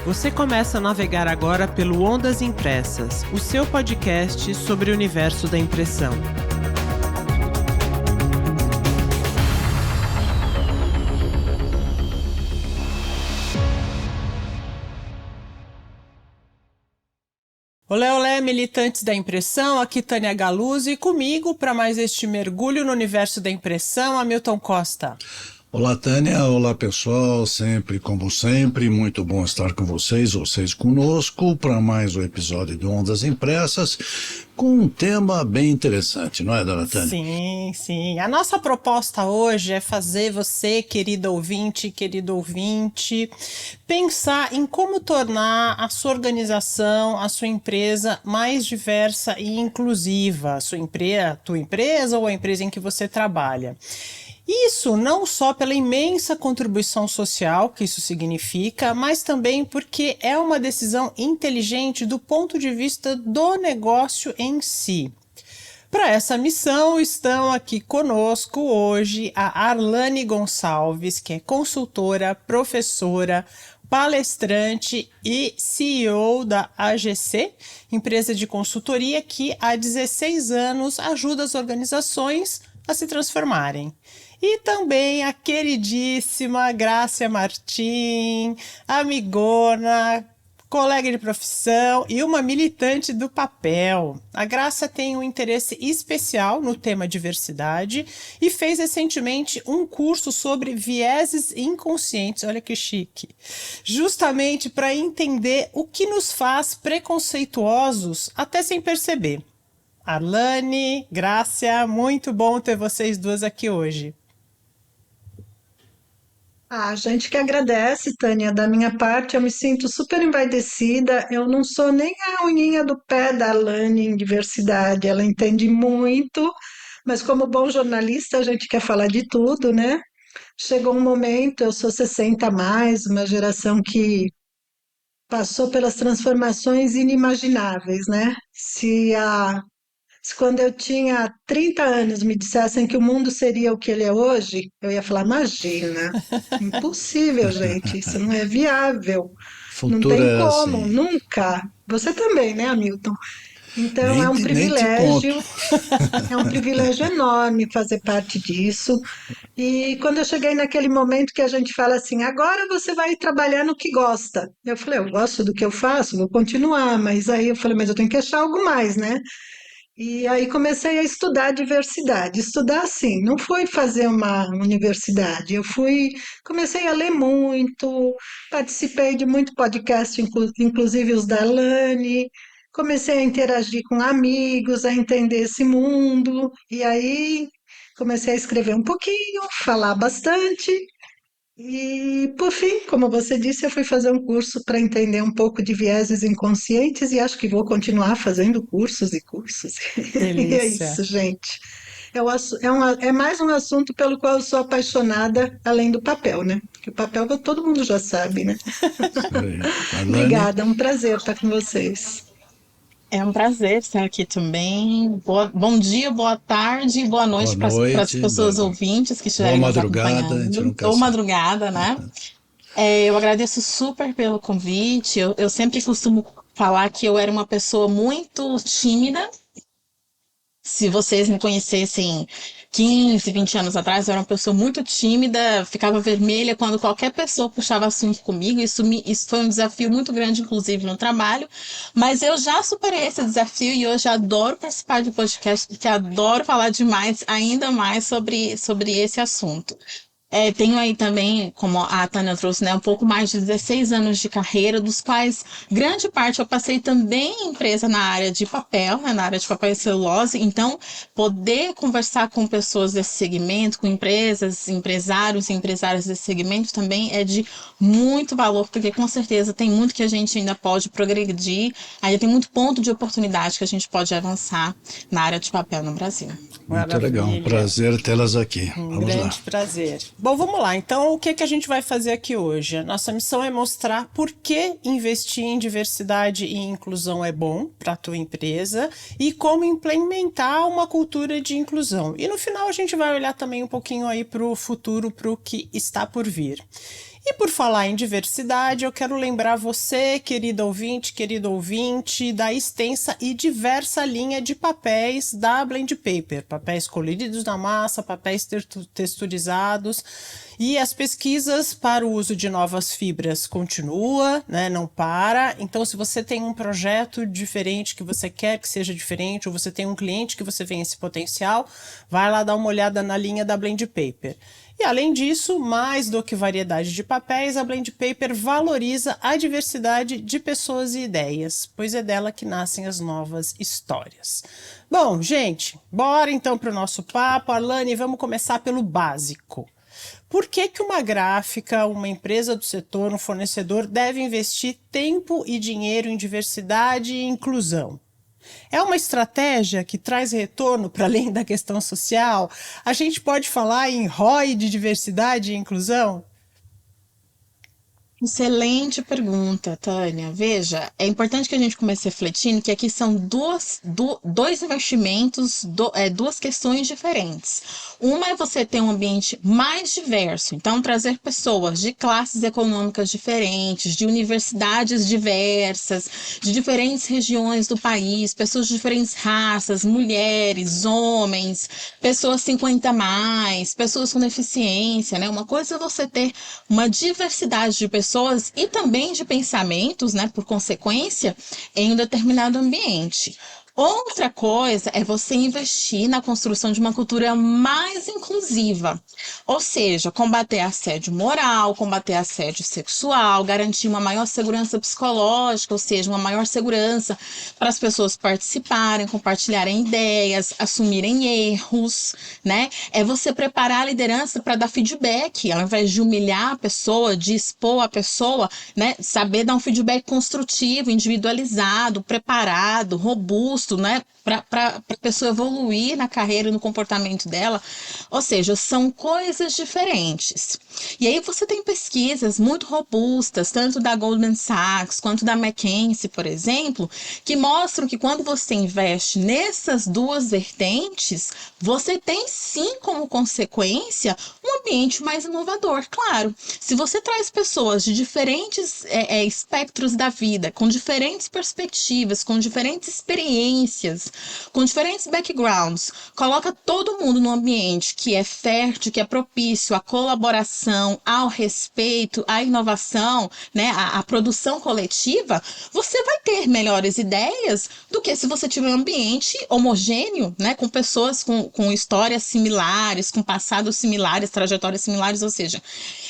Você começa a navegar agora pelo Ondas Impressas, o seu podcast sobre o universo da impressão. Olé, militantes da impressão, aqui Tânia Galuzzi e comigo para mais este mergulho no universo da impressão, Hamilton Costa. Olá, Tânia. Olá, pessoal. Sempre, como sempre, muito bom estar com vocês conosco, para mais um episódio de Ondas Impressas, com um tema bem interessante, não é, dona Tânia? Sim. A nossa proposta hoje é fazer você, querido ouvinte, pensar em como tornar a sua organização, a sua empresa mais diversa e inclusiva, a tua empresa ou a empresa em que você trabalha. Isso não só pela imensa contribuição social que isso significa, mas também porque é uma decisão inteligente do ponto de vista do negócio em si. Para essa missão estão aqui conosco hoje a Arlane Gonçalves, que é consultora, professora, palestrante e CEO da AGC, empresa de consultoria que há 16 anos ajuda as organizações a se transformarem. E também a queridíssima Grácia Martim, amigona, colega de profissão e uma militante do papel. A Grácia tem um interesse especial no tema diversidade e fez recentemente um curso sobre vieses inconscientes, olha que chique, justamente para entender o que nos faz preconceituosos até sem perceber. Arlane, Grácia, muito bom ter vocês duas aqui hoje. A gente que agradece, Tânia. Da minha parte, eu me sinto super envaidecida. Eu não sou nem a unhinha do pé da Alane em diversidade. Ela entende muito, mas como bom jornalista, a gente quer falar de tudo, né? Chegou um momento, eu sou 60 a mais, uma geração que passou pelas transformações inimagináveis, né? Se quando eu tinha 30 anos me dissessem que o mundo seria o que ele é hoje, eu ia falar: imagina, impossível, gente, isso não é viável, não Futuro tem é como, assim. nunca. Você também, né, Hamilton? Então Nem te conto. é um privilégio enorme fazer parte disso. E quando eu cheguei naquele momento que a gente fala assim, agora você vai trabalhar no que gosta. Eu falei, eu gosto do que eu faço, vou continuar, mas aí eu falei, mas eu tenho que achar algo mais, né? E aí comecei a estudar diversidade. Estudar assim, não foi fazer uma universidade. Comecei a ler muito, participei de muito podcast, inclusive os da Alane. Comecei a interagir com amigos, a entender esse mundo. E aí comecei a escrever um pouquinho, falar bastante. E, por fim, como você disse, eu fui fazer um curso para entender um pouco de vieses inconscientes e acho que vou continuar fazendo cursos e cursos. E é Delícia. isso, gente. É mais um assunto pelo qual eu sou apaixonada, além do papel, né? Porque o papel todo mundo já sabe, né? Isso aí. Alane, Obrigada, é um prazer estar com vocês. É um prazer estar aqui também. Bom dia, boa tarde e boa boa noite para as noite, pessoas ouvintes que boa estiverem nos madrugada, a gente acompanhando, nunca ou sabe. madrugada, né? Eu agradeço super pelo convite. Eu sempre costumo falar que eu era uma pessoa muito tímida. Se vocês me conhecessem 15, 20 anos atrás, eu era uma pessoa muito tímida, ficava vermelha quando qualquer pessoa puxava assunto comigo. Isso foi um desafio muito grande, inclusive, no trabalho. Mas eu já superei esse desafio e hoje adoro participar de podcast, porque adoro falar demais, ainda mais sobre esse assunto. Tenho aí também, como a Tânia trouxe, né, um pouco mais de 16 anos de carreira, dos quais grande parte eu passei também em empresa na área de papel, né, na área de papel e celulose. Então, poder conversar com pessoas desse segmento, com empresas, empresários e empresárias desse segmento também é de muito valor, porque com certeza tem muito que a gente ainda pode progredir, ainda tem muito ponto de oportunidade que a gente pode avançar na área de papel no Brasil. Muito legal, um Maravilha. prazer tê-las aqui. Um Vamos lá. grande prazer. Bom, vamos lá. Então, o que a gente vai fazer aqui hoje? A nossa missão é mostrar por que investir em diversidade e inclusão é bom para a tua empresa e como implementar uma cultura de inclusão. E no final a gente vai olhar também um pouquinho aí para o futuro, para o que está por vir. E por falar em diversidade, eu quero lembrar você, querido ouvinte, da extensa e diversa linha de papéis da Blend Paper. Papéis coloridos na massa, papéis texturizados. E as pesquisas para o uso de novas fibras continua, né, não para. Então, se você tem um projeto diferente que você quer que seja diferente, ou você tem um cliente que você vê esse potencial, vai lá dar uma olhada na linha da Blend Paper. E além disso, mais do que variedade de papéis, a Blend Paper valoriza a diversidade de pessoas e ideias, pois é dela que nascem as novas histórias. Bom, gente, bora então para o nosso papo. Arlane, vamos começar pelo básico. Por que uma gráfica, uma empresa do setor, um fornecedor deve investir tempo e dinheiro em diversidade e inclusão? É uma estratégia que traz retorno para além da questão social? A gente pode falar em ROI de diversidade e inclusão? Excelente pergunta, Tânia. Veja, é importante que a gente comece refletindo que aqui são dois investimentos, duas questões diferentes. Uma é você ter um ambiente mais diverso, então trazer pessoas de classes econômicas diferentes, de universidades diversas, de diferentes regiões do país, pessoas de diferentes raças, mulheres, homens, pessoas 50 a mais, pessoas com deficiência, né? Uma coisa é você ter uma diversidade de pessoas e também de pensamentos, né, por consequência, em um determinado ambiente. Outra coisa é você investir na construção de uma cultura mais inclusiva, ou seja, combater assédio moral, combater assédio sexual, garantir uma maior segurança psicológica, ou seja, uma maior segurança para as pessoas participarem, compartilharem ideias, assumirem erros, né? É você preparar a liderança para dar feedback, ao invés de humilhar a pessoa, de expor a pessoa, né? Saber dar um feedback construtivo, individualizado, preparado, robusto, né, para a pessoa evoluir na carreira e no comportamento dela. Ou seja, são coisas diferentes. E aí você tem pesquisas muito robustas, tanto da Goldman Sachs quanto da McKinsey, por exemplo, que mostram que quando você investe nessas duas vertentes, você tem sim como consequência um ambiente mais inovador. Claro, se você traz pessoas de diferentes espectros da vida, com diferentes perspectivas, com diferentes experiências, com diferentes backgrounds, coloca todo mundo num ambiente que é fértil, que é propício à colaboração, ao respeito, à inovação, né, à produção coletiva, você vai ter melhores ideias do que se você tiver um ambiente homogêneo, né, com pessoas com histórias similares, com passados similares, trajetórias similares, ou seja,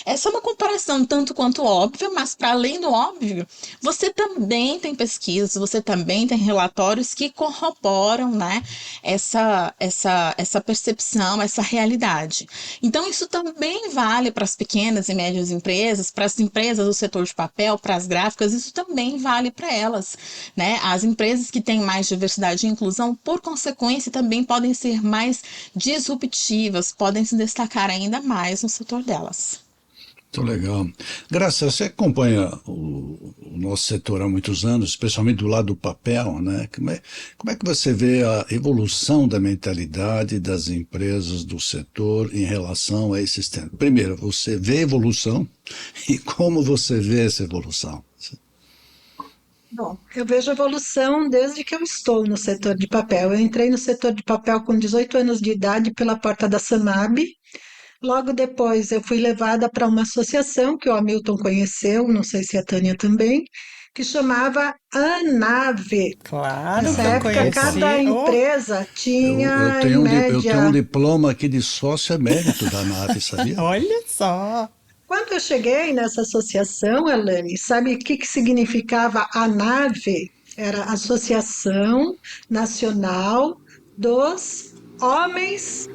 essa é uma comparação tanto quanto óbvia, mas para além do óbvio, você também tem pesquisas, você também tem relatórios que corroboram, né, essa percepção, essa realidade. Então, isso também vale para as pequenas e médias empresas, para as empresas do setor de papel, para as gráficas, isso também vale para elas, né? As empresas que têm mais diversidade e inclusão, por consequência, também podem ser mais disruptivas, podem se destacar ainda mais no setor delas. Muito legal. Graça, você acompanha o nosso setor há muitos anos, especialmente do lado do papel, né? Como é que você vê a evolução da mentalidade das empresas do setor em relação a esses temas? Primeiro, você vê evolução e como você vê essa evolução? Bom, eu vejo evolução desde que eu estou no setor de papel. Eu entrei no setor de papel com 18 anos de idade pela porta da Sanab. Logo depois, eu fui levada para uma associação que o Hamilton conheceu, não sei se a Tânia também, que chamava ANAVE. Claro Nessa que eu época, cada conheci. Oh, empresa tinha, em Eu tenho um média. diploma aqui de sócio emérito da NAP, sabia? olha só. Quando eu cheguei nessa associação, Elane, sabe o que significava ANAVE? Era Associação Nacional dos Homens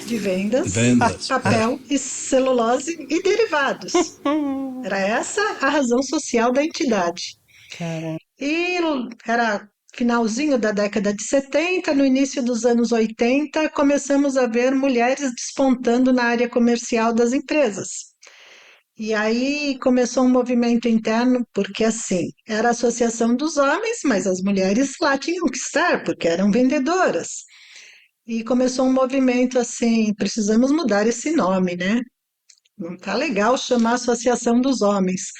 de Vendas, Vendas. Papel e Celulose e Derivados. Era essa a razão social da entidade. Cara, E era finalzinho da década de 70, no início dos anos 80, começamos a ver mulheres despontando na área comercial das empresas. E aí começou um movimento interno, porque assim, era a associação dos homens, mas as mulheres lá tinham que estar, porque eram vendedoras. E começou um movimento assim, precisamos mudar esse nome, né? não tá legal chamar Associação dos Homens.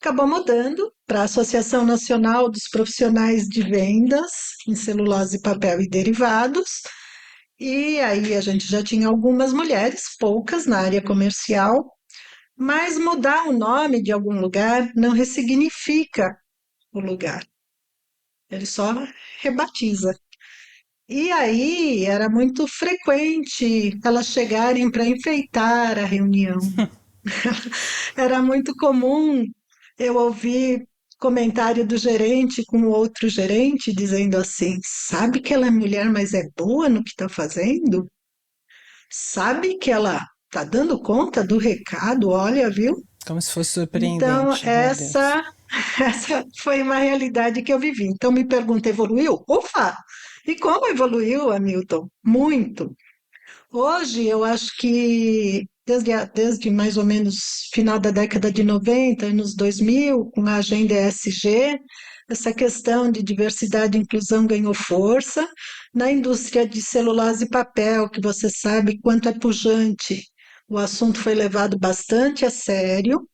Acabou mudando para a Associação Nacional dos Profissionais de Vendas em Celulose, Papel e Derivados. E aí a gente já tinha algumas mulheres, poucas na área comercial, mas mudar o nome de algum lugar não ressignifica o lugar, ele só rebatiza. E aí era muito frequente elas chegarem para enfeitar a reunião. Era muito comum eu ouvir comentário do gerente com o outro gerente dizendo assim: sabe que ela é mulher, mas é boa no que está fazendo? Sabe que ela está dando conta do recado? Olha, viu? Como se fosse Então, surpreendente, meu Deus. essa foi uma realidade que eu vivi. Então, me pergunta, evoluiu? Ufa! E como evoluiu, Hamilton? Muito. Hoje, eu acho que desde mais ou menos final da década de 90, anos 2000, com a agenda ESG, essa questão de diversidade e inclusão ganhou força. Na indústria de celulose e papel, que você sabe quanto é pujante, o assunto foi levado bastante a sério.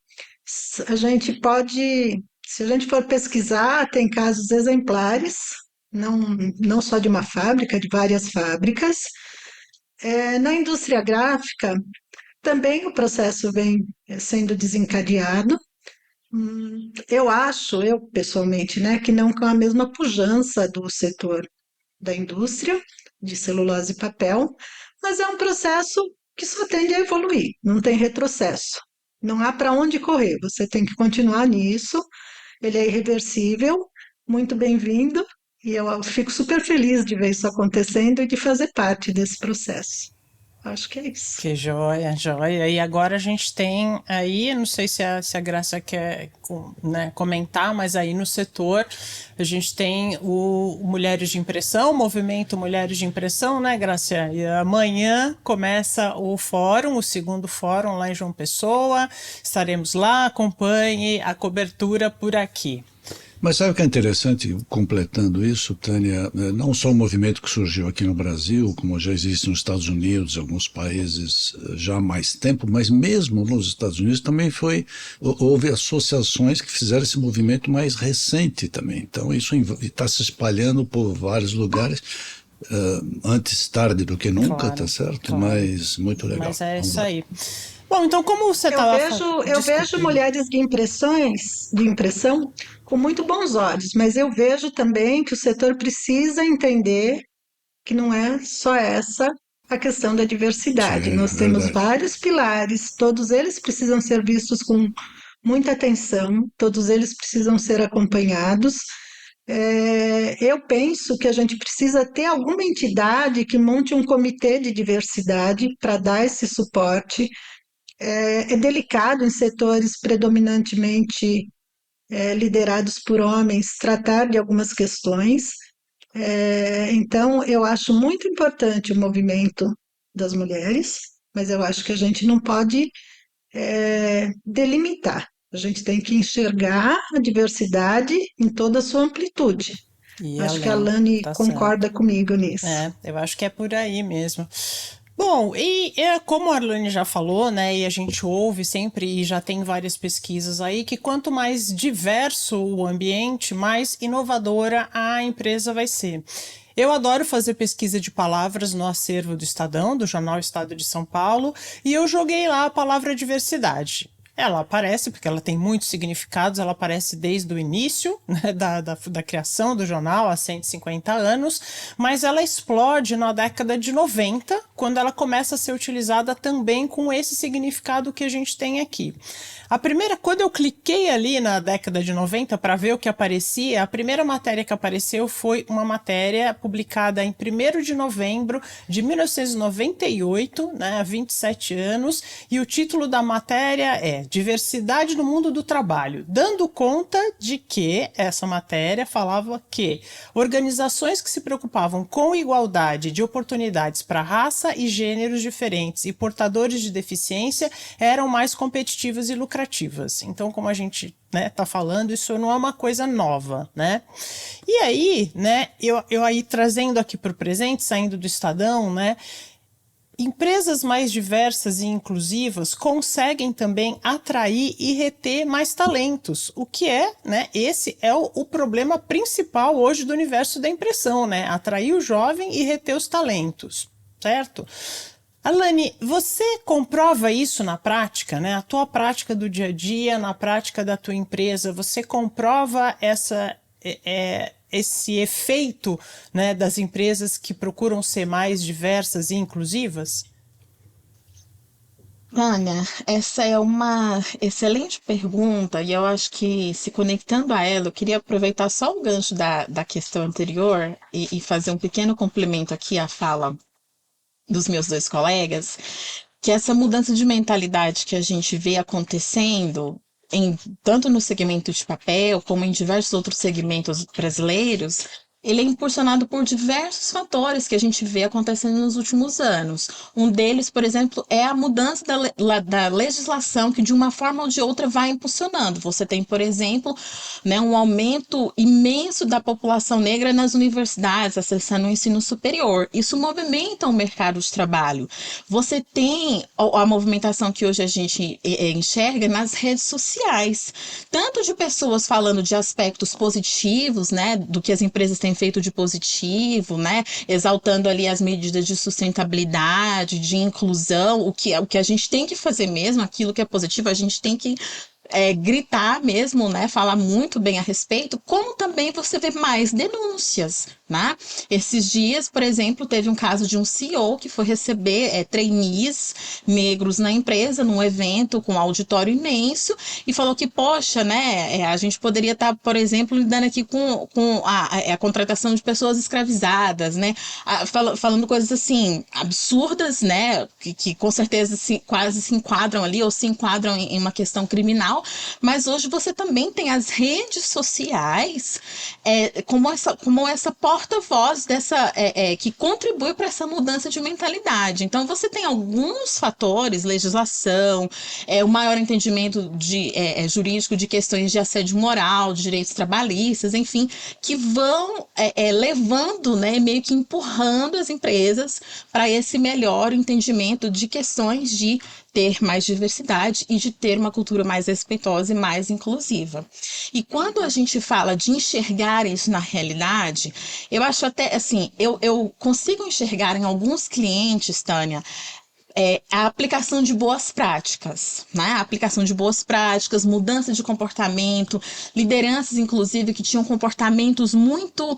A gente pode, se a gente for pesquisar, tem casos exemplares, não, não só de uma fábrica, de várias fábricas. Na indústria gráfica, também o processo vem sendo desencadeado. Eu acho, eu pessoalmente, né, que não com a mesma pujança do setor da indústria de celulose e papel, mas é um processo que só tende a evoluir, não tem retrocesso. Não há para onde correr, você tem que continuar nisso, ele é irreversível, muito bem-vindo, e eu fico super feliz de ver isso acontecendo e de fazer parte desse processo. Acho que é isso. Que joia, joia. E agora a gente tem aí, não sei se a Graça quer, né, comentar, mas aí no setor a gente tem o Mulheres de Impressão, o movimento Mulheres de Impressão, né, Graça? E amanhã começa o fórum, o segundo fórum lá em João Pessoa. Estaremos lá, acompanhe a cobertura por aqui. Mas sabe o que é interessante, completando isso, Tânia, não só o movimento que surgiu aqui no Brasil, como já existe nos Estados Unidos, alguns países já há mais tempo, mas mesmo nos Estados Unidos também houve associações que fizeram esse movimento mais recente também. Então isso está se espalhando por vários lugares, antes tarde do que nunca, Claro, tá certo? claro. Mas muito legal. Mas é Vamos isso lá. aí. Bom, então como você Eu estava vejo, eu vejo mulheres de impressão com muito bons olhos, mas eu vejo também que o setor precisa entender que não é só essa a questão da diversidade. Sim, Nós temos verdade. vários pilares, todos eles precisam ser vistos com muita atenção, todos eles precisam ser acompanhados. Eu penso que a gente precisa ter alguma entidade que monte um comitê de diversidade para dar esse suporte. É delicado em setores predominantemente liderados por homens tratar de algumas questões. Então, eu acho muito importante o movimento das mulheres, mas eu acho que a gente não pode delimitar. A gente tem que enxergar a diversidade em toda a sua amplitude. ir Acho que a além, Lani tá certo. concorda comigo nisso. Eu acho que é por aí mesmo. Bom, como a Arlene já falou, né, e a gente ouve sempre, e já tem várias pesquisas aí, que quanto mais diverso o ambiente, mais inovadora a empresa vai ser. Eu adoro fazer pesquisa de palavras no acervo do Estadão, do jornal Estado de São Paulo, e eu joguei lá a palavra diversidade. Ela aparece, porque ela tem muitos significados, ela aparece desde o início, né, da criação do jornal, há 150 anos, mas ela explode na década de 90, quando ela começa a ser utilizada também com esse significado que a gente tem aqui. Quando eu cliquei ali na década de 90 para ver o que aparecia, a primeira matéria que apareceu foi uma matéria publicada em 1º de novembro de 1998, né, há 27 anos, e o título da matéria é Diversidade no Mundo do Trabalho, dando conta de que essa matéria falava que organizações que se preocupavam com igualdade de oportunidades para raça e gêneros diferentes e portadores de deficiência eram mais competitivas e lucrativas. Então, como a gente, né, tá falando, isso não é uma coisa nova, né? E aí, né, eu aí trazendo aqui para o presente, saindo do Estadão, né, empresas mais diversas e inclusivas conseguem também atrair e reter mais talentos, o que é, né, esse é o problema principal hoje do universo da impressão, né, atrair o jovem e reter os talentos, certo? Alane, você comprova isso na prática, né? A tua prática do dia a dia, na prática da tua empresa, você comprova esse efeito, né, das empresas que procuram ser mais diversas e inclusivas? Tânia, essa é uma excelente pergunta e eu acho que, se conectando a ela, eu queria aproveitar só o gancho da questão anterior e fazer um pequeno complemento aqui à fala dos meus dois colegas, que essa mudança de mentalidade que a gente vê acontecendo tanto no segmento de papel como em diversos outros segmentos brasileiros, ele é impulsionado por diversos fatores que a gente vê acontecendo nos últimos anos. Um deles, por exemplo, é a mudança da legislação que, de uma forma ou de outra, vai impulsionando. Você tem, por exemplo, né, um aumento imenso da população negra nas universidades, acessando o ensino superior. Isso movimenta o mercado de trabalho. Você tem a movimentação que hoje a gente enxerga nas redes sociais, tanto de pessoas falando de aspectos positivos, né, do que as empresas têm feito de positivo, né, exaltando ali as medidas de sustentabilidade, de inclusão, o que a gente tem que fazer mesmo, aquilo que é positivo, a gente tem que gritar mesmo, né, falar muito bem a respeito, como também você vê mais denúncias, né? Esses dias, por exemplo, teve um caso de um CEO que foi receber trainees negros na empresa, num evento com um auditório imenso, e falou que, poxa, né, a gente poderia estar, por exemplo, lidando aqui com a contratação de pessoas escravizadas, né, falando coisas assim, absurdas, né, que com certeza quase se enquadram ali, ou se enquadram em uma questão criminal, mas hoje você também tem as redes sociais como essa porta-voz que contribui para essa mudança de mentalidade. Então você tem alguns fatores, legislação, o maior entendimento jurídico de questões de assédio moral, de direitos trabalhistas, enfim, que vão levando, né, meio que empurrando as empresas para esse melhor entendimento de questões de ter mais diversidade e de ter uma cultura mais respeitosa e mais inclusiva. E quando a gente fala de enxergar isso na realidade, eu acho até assim, eu consigo enxergar em alguns clientes, Tânia, a aplicação de boas práticas, né? A aplicação de boas práticas, mudança de comportamento, lideranças, inclusive, que tinham comportamentos muito,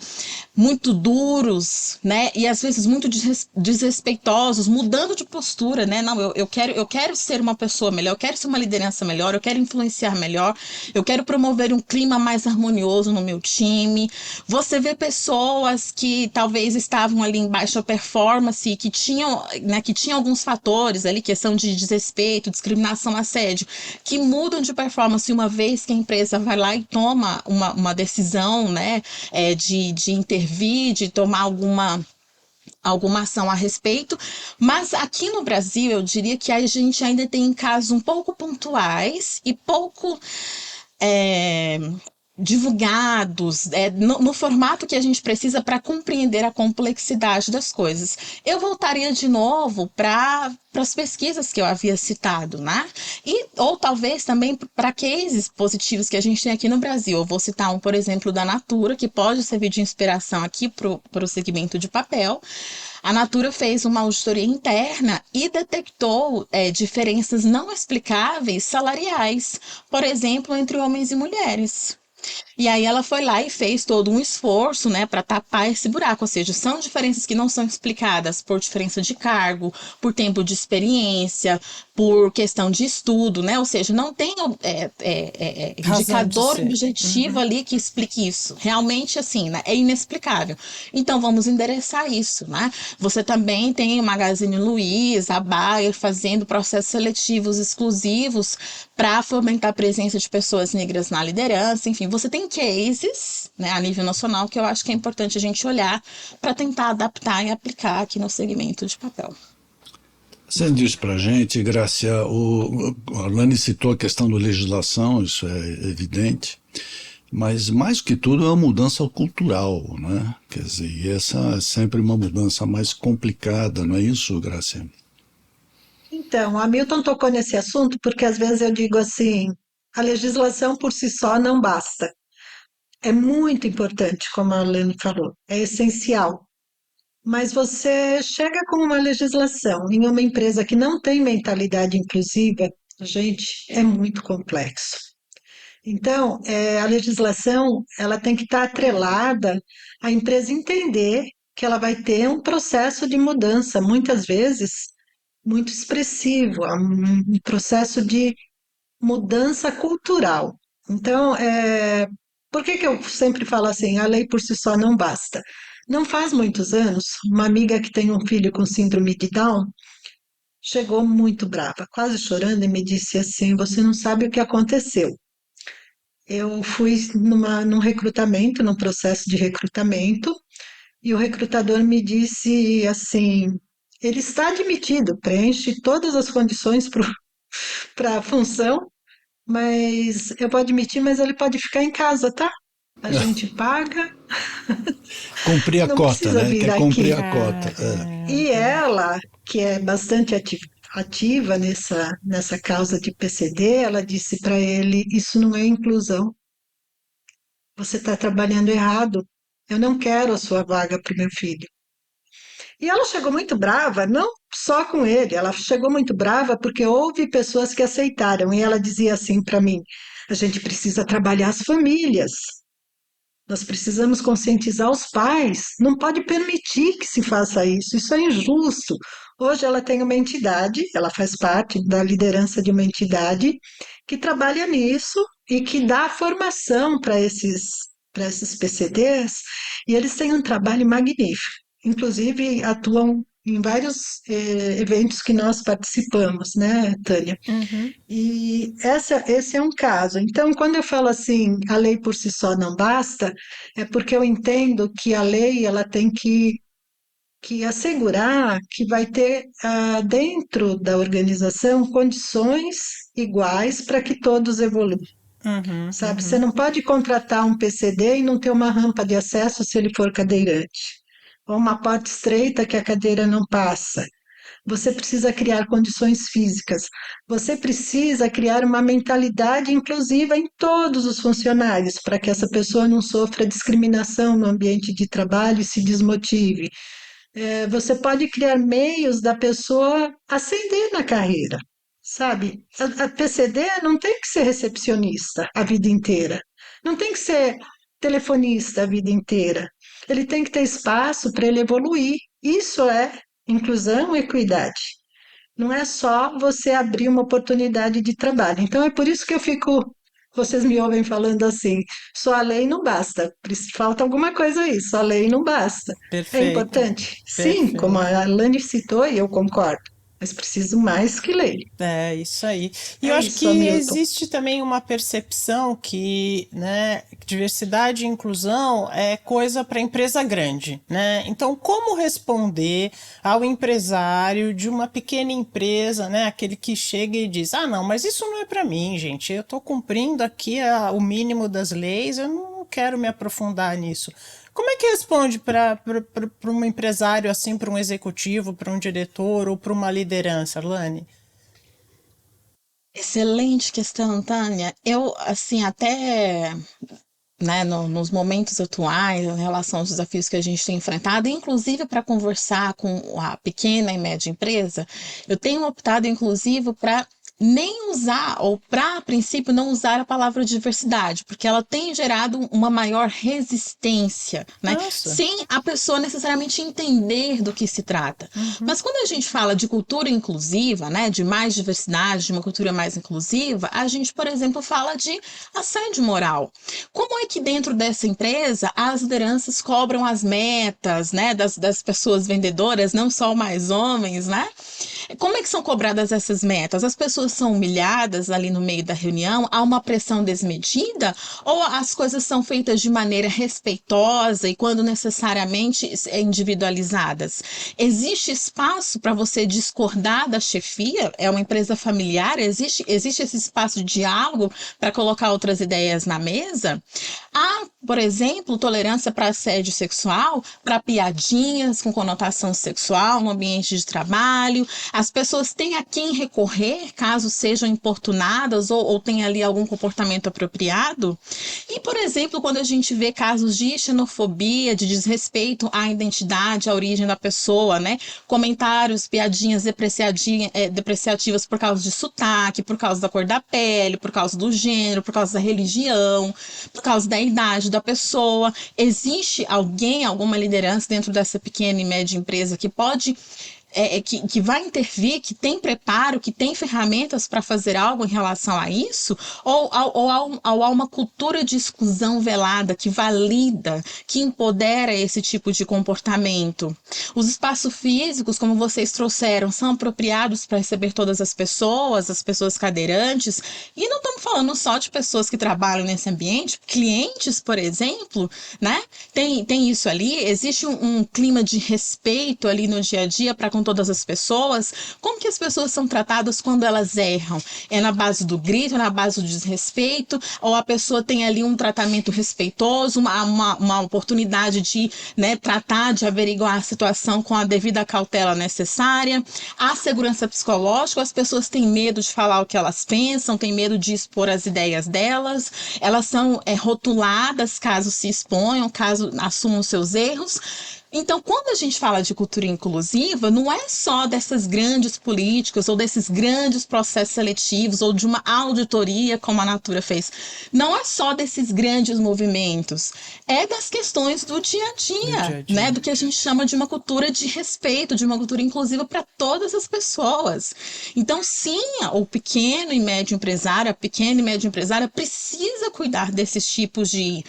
muito duros, né? E às vezes muito desrespeitosos, mudando de postura, né? Não, eu quero ser uma pessoa melhor, eu quero ser uma liderança melhor, eu quero influenciar melhor, eu quero promover um clima mais harmonioso no meu time. Você vê pessoas que talvez estavam ali em baixa performance, que tinham alguns fatores ali, questão de desrespeito, discriminação, assédio, que mudam de performance uma vez que a empresa vai lá e toma uma decisão, né, de intervir, de tomar alguma ação a respeito, mas aqui no Brasil eu diria que a gente ainda tem casos um pouco pontuais e pouco divulgados, no formato que a gente precisa para compreender a complexidade das coisas. Eu voltaria de novo para as pesquisas que eu havia citado, né? Ou talvez também para cases positivos que a gente tem aqui no Brasil. Eu vou citar um, por exemplo, da Natura, que pode servir de inspiração aqui para o segmento de papel. A Natura fez uma auditoria interna e detectou diferenças não explicáveis salariais, por exemplo, entre homens e mulheres. E aí ela foi lá e fez todo um esforço, né, para tapar esse buraco, ou seja, são diferenças que não são explicadas por diferença de cargo, por tempo de experiência, por questão de estudo, né, ou seja, não tem indicador objetivo ali que explique isso. Realmente, assim, né, é inexplicável. Então, vamos endereçar isso, né? Você também tem o Magazine Luiza, a Bayer, fazendo processos seletivos exclusivos para fomentar a presença de pessoas negras na liderança, enfim, você tem cases, né, a nível nacional que eu acho que é importante a gente olhar para tentar adaptar e aplicar aqui no segmento de papel. Você disse para a gente, Grácia, a Lani citou a questão da legislação, isso é evidente, mas mais que tudo é uma mudança cultural, né? Quer dizer, e essa é sempre uma mudança mais complicada, não é isso, Grácia? Então, o Hamilton tocou nesse assunto porque às vezes eu digo assim, a legislação por si só não basta. É muito importante, como a Lene falou, é essencial. Mas você chega com uma legislação em uma empresa que não tem mentalidade inclusiva, gente, é muito complexo. Então, a legislação ela tem que estar atrelada à empresa entender que ela vai ter um processo de mudança, muitas vezes muito expressivo, um processo de mudança cultural. Então, por que que eu sempre falo assim, a lei por si só não basta? Não faz muitos anos, uma amiga que tem um filho com síndrome de Down chegou muito brava, quase chorando, e me disse assim: Você não sabe o que aconteceu. Eu fui num recrutamento, num processo de recrutamento, e o recrutador me disse assim: ele está admitido, preenche todas as condições para a função, mas eu vou admitir, mas ele pode ficar em casa, tá? A gente paga, Cumprir a não cota, precisa né? vir Quer cumprir aqui. a cota. E ela, que é bastante ativa nessa causa de PCD, ela disse para ele: Isso não é inclusão, você está trabalhando errado. Eu não quero a sua vaga para o meu filho. E ela chegou muito brava, não só com ele, ela chegou muito brava porque houve pessoas que aceitaram. E ela dizia assim para mim: a gente precisa trabalhar as famílias, nós precisamos conscientizar os pais, não pode permitir que se faça isso é injusto. Hoje ela tem uma entidade, ela faz parte da liderança de uma entidade que trabalha nisso e que dá formação para esses PCDs, e eles têm um trabalho magnífico. Inclusive, atuam em vários eventos que nós participamos, né, Tânia? Uhum. E esse é um caso. Então, quando eu falo assim, a lei por si só não basta, é porque eu entendo que a lei ela tem que assegurar que vai ter dentro da organização condições iguais para que todos evoluam. Uhum, Sabe, você uhum. não pode contratar um PCD e não ter uma rampa de acesso se ele for cadeirante, ou uma porta estreita que a cadeira não passa. Você precisa criar condições físicas. Você precisa criar uma mentalidade inclusiva em todos os funcionários, para que essa pessoa não sofra discriminação no ambiente de trabalho e se desmotive. Você pode criar meios da pessoa ascender na carreira, sabe? A PCD não tem que ser recepcionista a vida inteira, não tem que ser telefonista a vida inteira. Ele tem que ter espaço para ele evoluir. Isso é inclusão e equidade. Não é só você abrir uma oportunidade de trabalho. Então é por isso que eu fico. Vocês me ouvem falando assim, só a lei não basta, falta alguma coisa aí, só a lei não basta. É Perfeito, importante? Sim, como perfeito. a Alane citou, e eu concordo, mas preciso mais que lei. É isso aí. E eu É acho isso, que Hamilton. existe também uma percepção que, né, diversidade e inclusão é coisa para empresa grande, né? Então, como responder ao empresário de uma pequena empresa, né, aquele que chega e diz: "Ah, não, mas isso não é para mim, gente. Eu estou cumprindo aqui o mínimo das leis, eu não quero me aprofundar nisso." Como é que responde para um empresário assim, para um executivo, para um diretor ou para uma liderança, Arlane? Excelente questão, Tânia. Eu, assim, até, né, nos momentos atuais, em relação aos desafios que a gente tem enfrentado, inclusive para conversar com a pequena e média empresa, eu tenho optado, inclusive, para nem usar, ou para, a princípio, não usar a palavra diversidade, porque ela tem gerado uma maior resistência, né? Nossa. Sem a pessoa necessariamente entender do que se trata. Uhum. Mas quando a gente fala de cultura inclusiva, né, de mais diversidade, de uma cultura mais inclusiva, a gente, por exemplo, fala de assédio moral. Como é que dentro dessa empresa as lideranças cobram as metas, né, das pessoas vendedoras, não só mais homens, né? Como é que são cobradas essas metas? As pessoas são humilhadas ali no meio da reunião? Há uma pressão desmedida? Ou as coisas são feitas de maneira respeitosa e, quando necessariamente, individualizadas? Existe espaço para você discordar da chefia? É uma empresa familiar? Existe esse espaço de diálogo para colocar outras ideias na mesa? Há por exemplo, tolerância para assédio sexual, para piadinhas com conotação sexual no ambiente de trabalho. As pessoas têm a quem recorrer caso sejam importunadas ou tenham ali algum comportamento apropriado. E, por exemplo, quando a gente vê casos de xenofobia, de desrespeito à identidade, à origem da pessoa, né? Comentários, piadinhas depreciativas por causa de sotaque, por causa da cor da pele, por causa do gênero, por causa da religião, por causa da idade da pessoa. Existe alguém, alguma liderança dentro dessa pequena e média empresa que pode que vai intervir, que tem preparo, que tem ferramentas para fazer algo em relação a isso? Ou há uma cultura de exclusão velada que valida, que empodera esse tipo de comportamento? Os espaços físicos, como vocês trouxeram, são apropriados para receber todas as pessoas cadeirantes? E não estamos falando só de pessoas que trabalham nesse ambiente, clientes, por exemplo, né? Tem isso ali, existe um clima de respeito ali no dia a dia para com todas as pessoas. Como que as pessoas são tratadas quando elas erram? É na base do grito, é na base do desrespeito, ou a pessoa tem ali um tratamento respeitoso, uma oportunidade de, né, tratar, de averiguar a situação com a devida cautela necessária? Há segurança psicológica, as pessoas têm medo de falar o que elas pensam, têm medo de expor as ideias delas, elas são rotuladas caso se exponham, caso assumam seus erros. Então, quando a gente fala de cultura inclusiva, não é só dessas grandes políticas ou desses grandes processos seletivos ou de uma auditoria, como a Natura fez. Não é só desses grandes movimentos. É das questões do dia a dia, né? Do que a gente chama de uma cultura de respeito, de uma cultura inclusiva para todas as pessoas. Então, sim, o pequeno e médio empresário, a pequena e média empresária precisa cuidar desses tipos de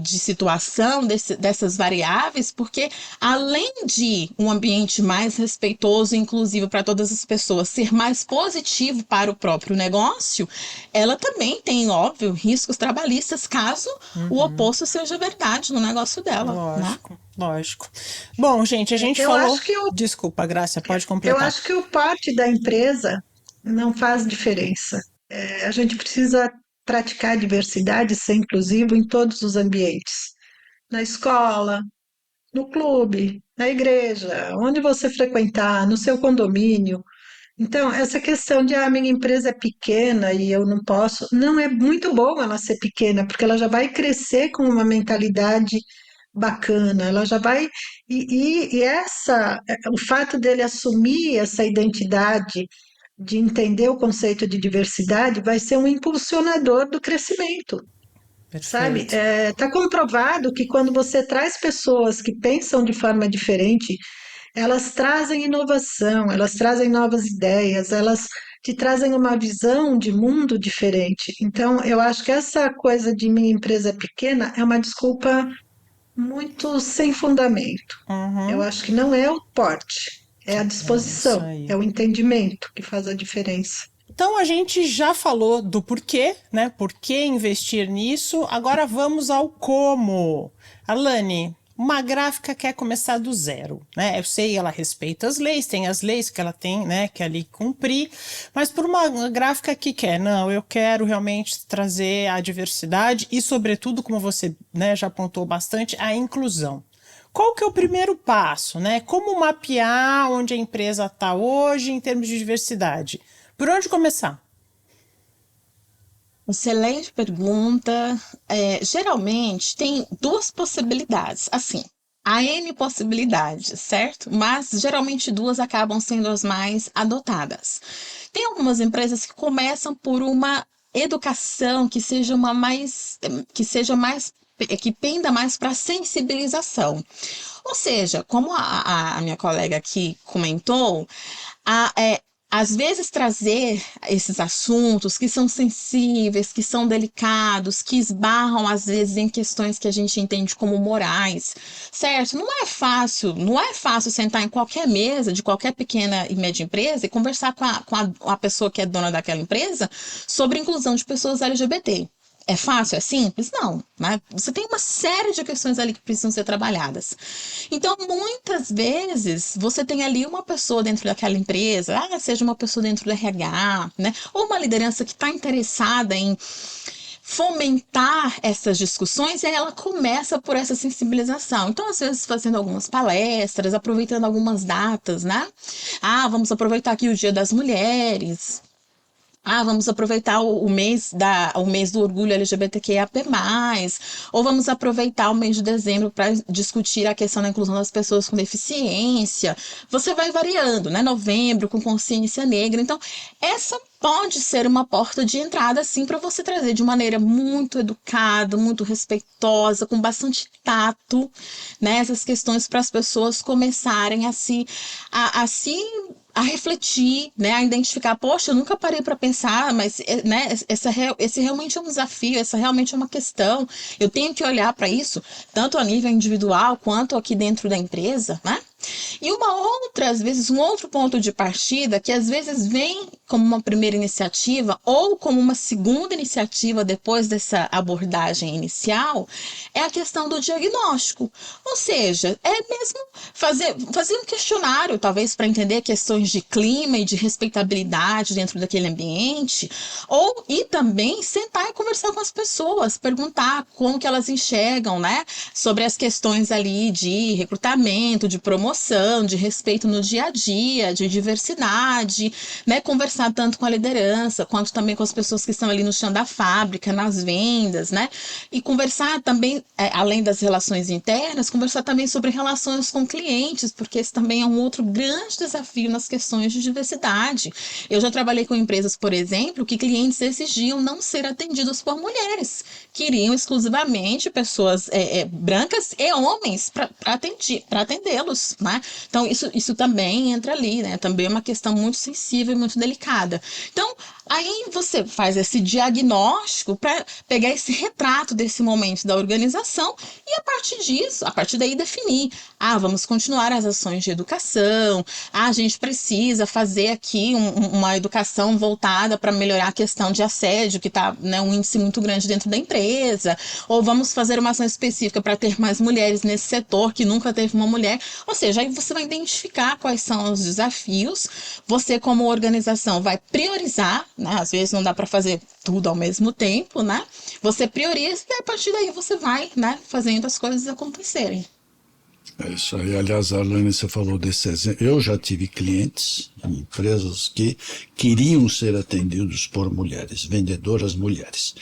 situação, dessas variáveis, porque além de um ambiente mais respeitoso e inclusivo para todas as pessoas ser mais positivo para o próprio negócio, ela também tem, óbvio, riscos trabalhistas caso o oposto seja verdade no negócio dela. Lógico, né? Lógico. Bom, gente, a gente falou... Desculpa, Grácia, pode completar. Eu acho que o porte da empresa não faz diferença. A gente precisa praticar a diversidade, ser inclusivo em todos os ambientes. Na escola, no clube, na igreja, onde você frequentar, no seu condomínio. Então, essa questão de a minha empresa é pequena e eu não posso, não é muito bom ela ser pequena, porque ela já vai crescer com uma mentalidade bacana, ela já vai o fato dele assumir essa identidade de entender o conceito de diversidade vai ser um impulsionador do crescimento. Sabe? Perfeito. Está comprovado que quando você traz pessoas que pensam de forma diferente, elas trazem inovação, elas trazem novas ideias, elas te trazem uma visão de mundo diferente. Então, eu acho que essa coisa de minha empresa é pequena é uma desculpa muito sem fundamento. Eu Uhum. acho que não é o porte, é a É isso disposição, aí. é o entendimento que faz a diferença. Então a gente já falou do porquê, né? Por que investir nisso? Agora vamos ao como. Alane, uma gráfica quer começar do zero, né? Eu sei, ela respeita as leis, tem as leis que ela tem, né, que ali cumprir, mas por uma gráfica que quer, não, eu quero realmente trazer a diversidade e, sobretudo, como você, né, já apontou bastante, a inclusão. Qual que é o primeiro passo, né? Como mapear onde a empresa está hoje em termos de diversidade? Por onde começar? Excelente pergunta. Geralmente tem duas possibilidades, assim, há N possibilidades, certo? Mas geralmente duas acabam sendo as mais adotadas. Tem algumas empresas que começam por uma educação que penda mais para sensibilização. Ou seja, como a minha colega aqui comentou, a, é, às vezes trazer esses assuntos que são sensíveis, que são delicados, que esbarram às vezes em questões que a gente entende como morais, certo? Não é fácil sentar em qualquer mesa de qualquer pequena e média empresa e conversar com a pessoa que é dona daquela empresa sobre inclusão de pessoas LGBT. É fácil? É simples? Não, né? Você tem uma série de questões ali que precisam ser trabalhadas. Então, muitas vezes, você tem ali uma pessoa dentro daquela empresa, seja uma pessoa dentro do RH, né? Ou uma liderança que está interessada em fomentar essas discussões, ela começa por essa sensibilização. Então, às vezes, fazendo algumas palestras, aproveitando algumas datas, né? Vamos aproveitar aqui o Dia das Mulheres. Vamos aproveitar o mês do orgulho LGBTQIAP+, ou vamos aproveitar o mês de dezembro para discutir a questão da inclusão das pessoas com deficiência. Você vai variando, né? Novembro com consciência negra. Então, essa pode ser uma porta de entrada, assim, para você trazer de maneira muito educada, muito respeitosa, com bastante tato, né? Essas questões para as pessoas começarem a refletir, né, a identificar, poxa, eu nunca parei para pensar, mas, né, esse realmente é um desafio, essa realmente é uma questão, eu tenho que olhar para isso, tanto a nível individual, quanto aqui dentro da empresa, né? E às vezes, um outro ponto de partida, que às vezes vem como uma primeira iniciativa, ou como uma segunda iniciativa depois dessa abordagem inicial, é a questão do diagnóstico. Ou seja, é mesmo fazer um questionário, talvez, para entender questões de clima e de respeitabilidade dentro daquele ambiente, e também sentar e conversar com as pessoas, perguntar como que elas enxergam, né, sobre as questões ali de recrutamento, de promoção, de respeito no dia a dia, de diversidade, né, conversar tanto com a liderança, quanto também com as pessoas que estão ali no chão da fábrica, nas vendas, né, e conversar também, além das relações internas, conversar também sobre relações com clientes, porque esse também é um outro grande desafio nas questões de diversidade. Eu já trabalhei com empresas, por exemplo, que clientes exigiam não ser atendidos por mulheres, queriam exclusivamente pessoas brancas e homens para atendê-los, né? Então, isso também entra ali, né? Também é uma questão muito sensível e muito delicada. Então, aí você faz esse diagnóstico para pegar esse retrato desse momento da organização e, a partir daí, definir. Vamos continuar as ações de educação, a gente precisa fazer aqui uma educação voltada para melhorar a questão de assédio, que está, né, um índice muito grande dentro da empresa, ou vamos fazer uma ação específica para ter mais mulheres nesse setor que nunca teve uma mulher. Ou seja, aí você vai identificar quais são os desafios, você como organização vai priorizar, né? Às vezes não dá para fazer tudo ao mesmo tempo, né? Você prioriza e a partir daí você vai, né, fazendo as coisas acontecerem. É isso aí. Aliás, Arlene, você falou desse exemplo. Eu já tive clientes em empresas que queriam ser atendidos por mulheres, vendedoras mulheres,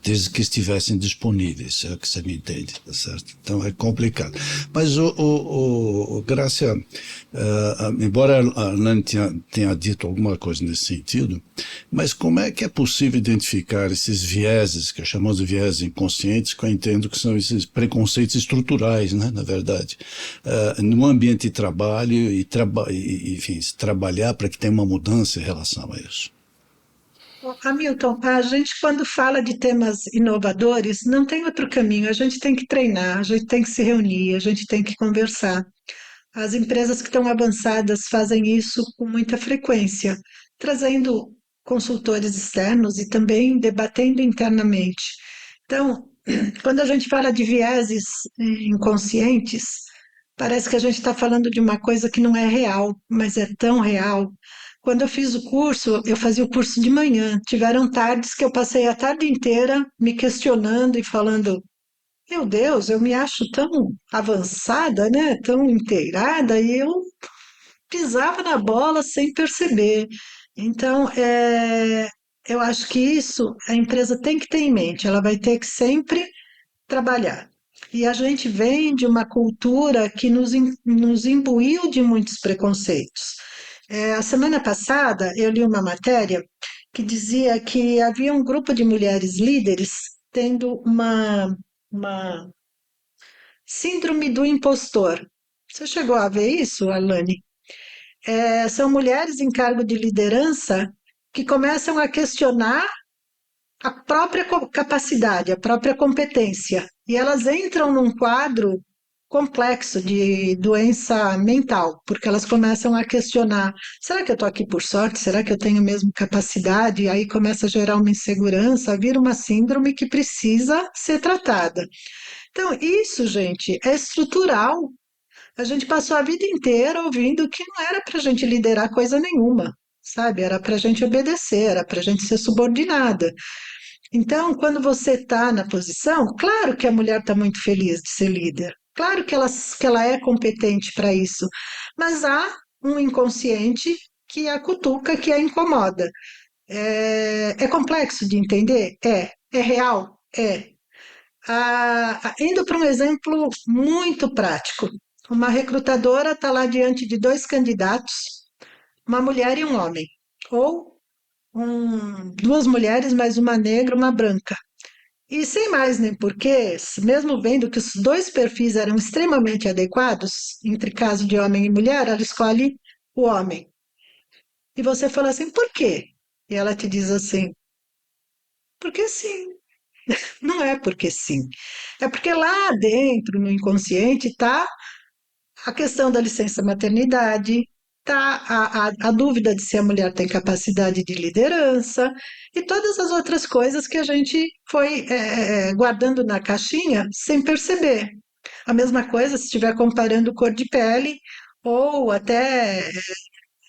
desde que estivessem disponíveis, é o que você me entende, tá certo? Então é complicado. Mas, Grácia, embora a Arlene tenha dito alguma coisa nesse sentido, mas como é que é possível identificar esses vieses, que chamamos de vieses inconscientes, que eu entendo que são esses preconceitos estruturais, né, na verdade, no ambiente de trabalho enfim, trabalhar para que tenha uma mudança em relação a isso? Hamilton, a gente quando fala de temas inovadores, não tem outro caminho, a gente tem que treinar, a gente tem que se reunir, a gente tem que conversar. As empresas que estão avançadas fazem isso com muita frequência, trazendo consultores externos e também debatendo internamente. Então, quando a gente fala de vieses inconscientes, parece que a gente está falando de uma coisa que não é real, mas é tão real. Quando eu fiz o curso, eu fazia o curso de manhã. Tiveram tardes que eu passei a tarde inteira me questionando e falando: meu Deus, eu me acho tão avançada, né? Tão inteirada, e eu pisava na bola sem perceber. Então, eu acho que isso a empresa tem que ter em mente, ela vai ter que sempre trabalhar. E a gente vem de uma cultura que nos imbuiu de muitos preconceitos. A semana passada eu li uma matéria que dizia que havia um grupo de mulheres líderes tendo uma síndrome do impostor. Você chegou a ver isso, Alane? São mulheres em cargo de liderança que começam a questionar a própria capacidade, a própria competência. E elas entram num quadro complexo de doença mental, porque elas começam a questionar: será que eu estou aqui por sorte? Será que eu tenho mesmo capacidade? E aí começa a gerar uma insegurança, vira uma síndrome que precisa ser tratada. Então, isso, gente, é estrutural. A gente passou a vida inteira ouvindo que não era para a gente liderar coisa nenhuma, sabe? Era para a gente obedecer, era para a gente ser subordinada. Então, quando você está na posição, claro que a mulher está muito feliz de ser líder, claro que ela é competente para isso, mas há um inconsciente que a cutuca, que a incomoda. É complexo de entender? É. É real? É. Indo para um exemplo muito prático, uma recrutadora está lá diante de dois candidatos, uma mulher e um homem, ou duas mulheres, mais uma negra, uma branca. E sem mais nem porquê, mesmo vendo que os dois perfis eram extremamente adequados, entre caso de homem e mulher, ela escolhe o homem. E você fala assim, por quê? E ela te diz assim, porque sim. Não é porque sim. É porque lá dentro, no inconsciente, está a questão da licença maternidade, tá a dúvida de se a mulher tem capacidade de liderança e todas as outras coisas que a gente foi guardando na caixinha sem perceber. A mesma coisa se estiver comparando cor de pele ou até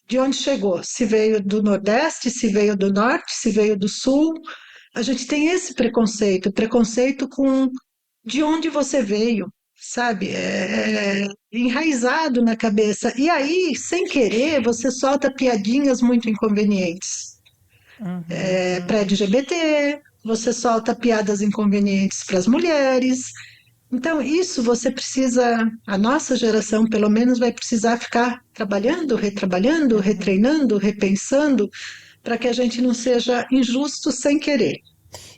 de onde chegou, se veio do Nordeste, se veio do Norte, se veio do Sul. A gente tem esse preconceito, preconceito com de onde você veio, sabe? É enraizado na cabeça. E aí, sem querer, você solta piadinhas muito inconvenientes. Uhum, Para uhum. LGBT, você solta piadas inconvenientes para as mulheres. Então, isso você precisa, a nossa geração, pelo menos, vai precisar ficar trabalhando, retrabalhando, retreinando, repensando, para que a gente não seja injusto sem querer.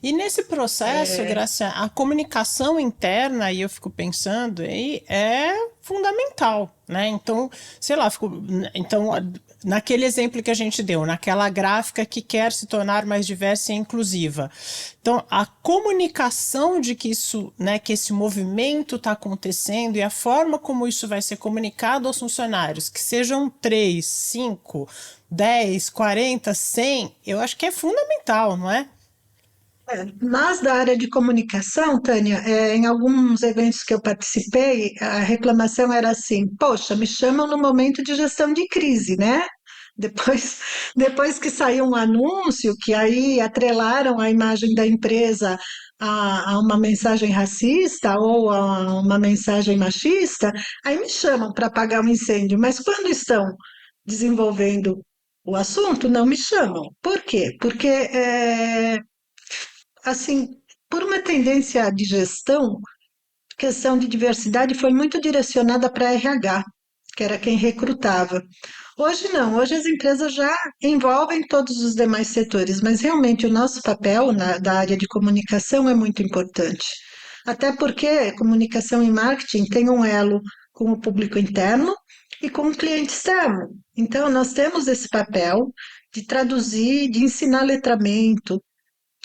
E nesse processo, Graça, a comunicação interna, e eu fico pensando, aí é fundamental, né? Então, sei lá, então, naquele exemplo que a gente deu, naquela gráfica que quer se tornar mais diversa e inclusiva. Então, a comunicação de que isso, né, que esse movimento está acontecendo e a forma como isso vai ser comunicado aos funcionários, que sejam 3, 5, 10, 40, 100, eu acho que é fundamental, não é? Nós da área de comunicação, Tânia, em alguns eventos que eu participei, a reclamação era assim: poxa, me chamam no momento de gestão de crise, né? Depois, depois que saiu um anúncio, que aí atrelaram a imagem da empresa a uma mensagem racista ou a uma mensagem machista, aí me chamam para apagar um incêndio, mas quando estão desenvolvendo o assunto, não me chamam. Por quê? Porque assim, por uma tendência de gestão, a questão de diversidade foi muito direcionada para RH, que era quem recrutava. Hoje não, hoje as empresas já envolvem todos os demais setores, mas realmente o nosso papel da área de comunicação é muito importante. Até porque comunicação e marketing tem um elo com o público interno e com o cliente externo. Então, nós temos esse papel de traduzir, de ensinar letramento,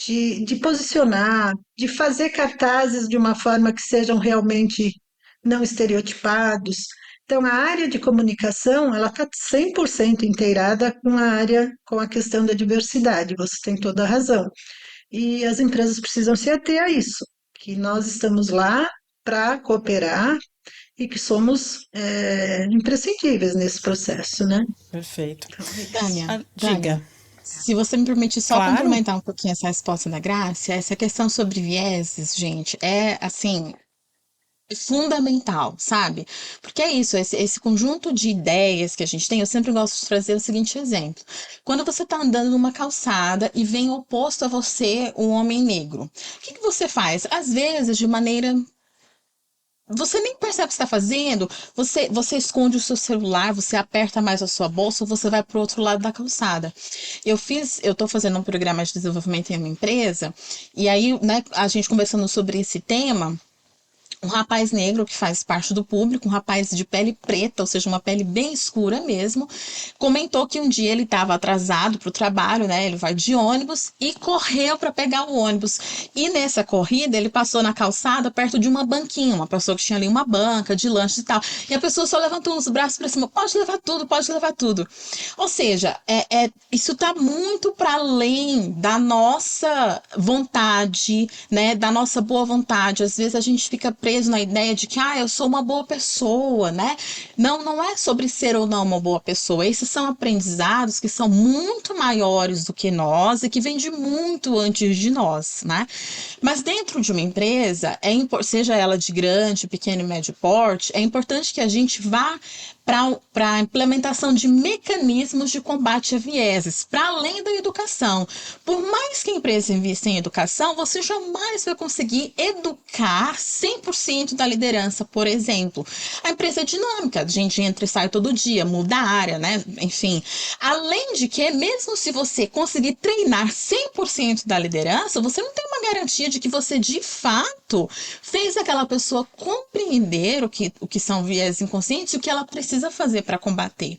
de posicionar, de fazer cartazes de uma forma que sejam realmente não estereotipados. Então, a área de comunicação, ela está 100% inteirada com a área, com a questão da diversidade, você tem toda a razão. E as empresas precisam se ater a isso, que nós estamos lá para cooperar e que somos imprescindíveis nesse processo, né? Perfeito. Então, é isso. Tânia, Diga. se você me permite só Claro. complementar um pouquinho essa resposta da Grácia, essa questão sobre vieses, gente, é assim, fundamental, sabe? Porque é isso, esse conjunto de ideias que a gente tem, eu sempre gosto de trazer o seguinte exemplo. Quando você está andando numa calçada e vem oposto a você um homem negro, o que que você faz? Às vezes, de maneira você nem percebe o que está fazendo, você esconde o seu celular, você aperta mais a sua bolsa, ou você vai para o outro lado da calçada. Eu estou fazendo um programa de desenvolvimento em uma empresa, e aí, né, a gente conversando sobre esse tema, um rapaz negro que faz parte do público, um rapaz de pele preta, ou seja, uma pele bem escura mesmo, comentou que um dia ele estava atrasado para o trabalho, né? Ele vai de ônibus e correu para pegar o ônibus. E nessa corrida ele passou na calçada perto de uma banquinha, uma pessoa que tinha ali uma banca de lanche e tal. E a pessoa só levantou os braços para cima, pode levar tudo, pode levar tudo. Ou seja, isso está muito para além da nossa vontade, né? Da nossa boa vontade. Às vezes a gente fica preso na ideia de que, eu sou uma boa pessoa, né? Não, não é sobre ser ou não uma boa pessoa. Esses são aprendizados que são muito maiores do que nós e que vêm de muito antes de nós, né? Mas dentro de uma empresa, seja ela de grande, pequeno e médio porte, é importante que a gente vá para a implementação de mecanismos de combate a vieses, para além da educação. Por mais que a empresa invista em educação, você jamais vai conseguir educar 100% da liderança, por exemplo. A empresa é dinâmica, a gente entra e sai todo dia, muda a área, né? Enfim, além de que, mesmo se você conseguir treinar 100% da liderança, você não tem uma garantia de que você, de fato, fez aquela pessoa compreender o que são vieses inconscientes e o que ela precisa fazer para combater.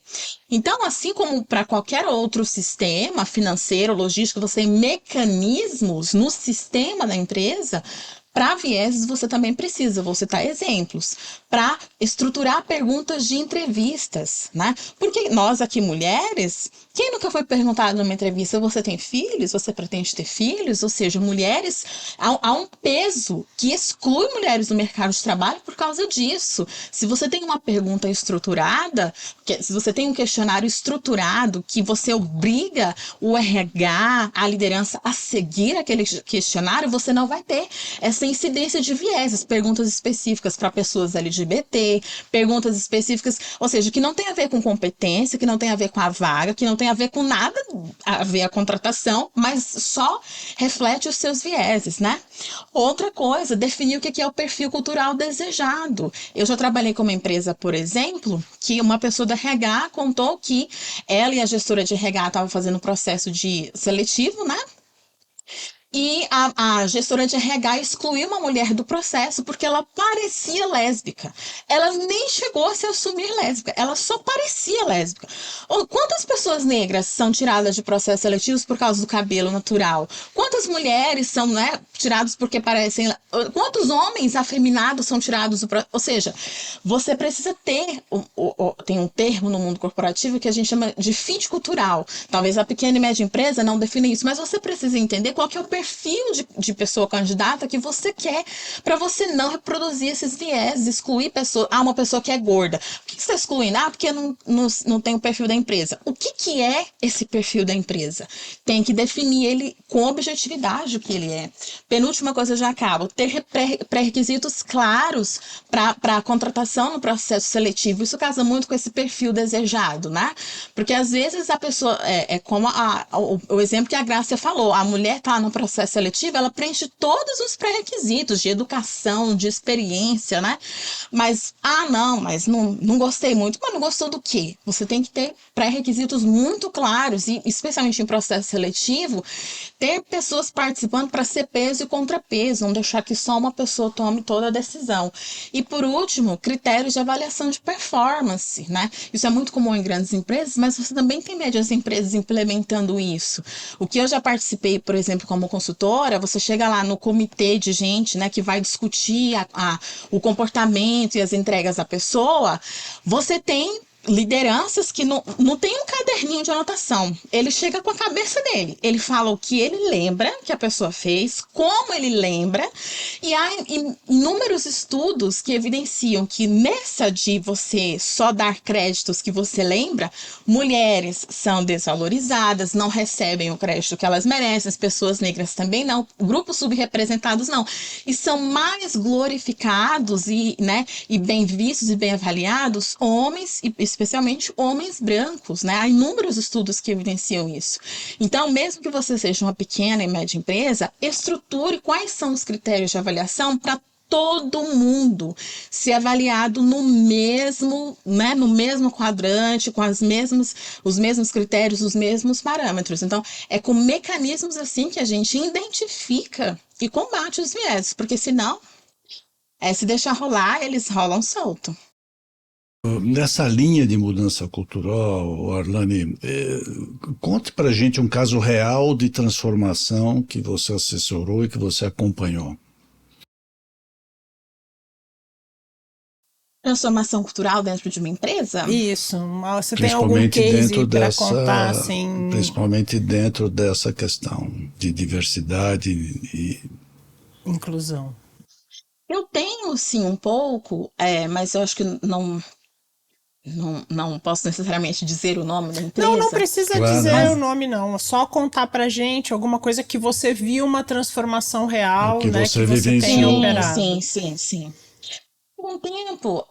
Então, assim como para qualquer outro sistema financeiro, logístico, você tem mecanismos no sistema da empresa. Para vieses, você também precisa, vou citar exemplos, para estruturar perguntas de entrevistas, né? Porque nós aqui, mulheres, quem nunca foi perguntado numa entrevista, você tem filhos? Você pretende ter filhos? Ou seja, mulheres, há um peso que exclui mulheres do mercado de trabalho por causa disso. Se você tem uma pergunta estruturada, se você tem um questionário estruturado que você obriga o RH, a liderança a seguir aquele questionário, você não vai ter essa incidência de vieses, perguntas específicas para pessoas LGBT, perguntas específicas, ou seja, que não tem a ver com competência, que não tem a ver com a vaga, que não tem a ver com nada a ver a contratação, mas só reflete os seus vieses, né? Outra coisa, definir o que é o perfil cultural desejado. Eu já trabalhei com uma empresa, por exemplo, que uma pessoa da RH contou que ela e a gestora de RH estavam fazendo um processo de seletivo, né? E a gestora de RH excluiu uma mulher do processo porque ela parecia lésbica. Ela nem chegou a se assumir lésbica, ela só parecia lésbica. Quantas pessoas negras são tiradas de processos seletivos por causa do cabelo natural? Quantas mulheres são, né, tiradas porque parecem... Quantos homens afeminados são tirados do processo? Ou seja, você precisa ter... Tem um termo no mundo corporativo que a gente chama de fit cultural. Talvez a pequena e média empresa não defina isso, mas você precisa entender qual que é o perfil de pessoa candidata que você quer, para você não reproduzir esses vieses, excluir pessoa. Uma pessoa que é gorda. Por que você está excluindo? Porque não tem o perfil da empresa. O que é esse perfil da empresa? Tem que definir ele com objetividade o que ele é. Penúltima coisa, já acabo. Ter pré-requisitos claros para a contratação no processo seletivo. Isso casa muito com esse perfil desejado, né? Porque às vezes a pessoa, como o exemplo que a Grácia falou, a mulher está no processo seletivo, ela preenche todos os pré-requisitos de educação, de experiência, né? Mas, não gostei muito. Mas não gostou do quê? Você tem que ter pré-requisitos muito claros e, especialmente em processo seletivo, ter pessoas participando para ser peso e contrapeso, não deixar que só uma pessoa tome toda a decisão. E, por último, critérios de avaliação de performance, né? Isso é muito comum em grandes empresas, mas você também tem médias empresas implementando isso. O que eu já participei, por exemplo, como consultora, você chega lá no comitê de gente, né, que vai discutir o comportamento e as entregas da pessoa, você tem lideranças que não tem um caderninho de anotação. Ele chega com a cabeça dele. Ele fala o que ele lembra que a pessoa fez, como ele lembra, e há inúmeros estudos que evidenciam que nessa de você só dar créditos que você lembra, mulheres são desvalorizadas, não recebem o crédito que elas merecem, as pessoas negras também não, grupos subrepresentados não, e são mais glorificados e bem vistos e bem avaliados homens, e especialmente homens brancos, né? Há inúmeros estudos que evidenciam isso. Então, mesmo que você seja uma pequena e média empresa, estruture quais são os critérios de avaliação para todo mundo ser avaliado no mesmo quadrante, com os mesmos critérios, os mesmos parâmetros. Então, é com mecanismos assim que a gente identifica e combate os vieses, porque senão, se deixar rolar, eles rolam solto. Nessa linha de mudança cultural, Arlane, conte para a gente um caso real de transformação que você assessorou e que você acompanhou. Transformação cultural dentro de uma empresa? Isso. Você tem algum case para contar, assim? Principalmente dentro dessa questão de diversidade e inclusão. Eu tenho sim um pouco, mas eu acho que não posso necessariamente dizer o nome da Não, não empresa. precisa Claro, dizer o Mas nome, não. É só contar pra gente alguma coisa que você viu uma transformação o real, que né, que você você tenha vivenciou. sim, operado. sim, sim, sim. Por um tempo,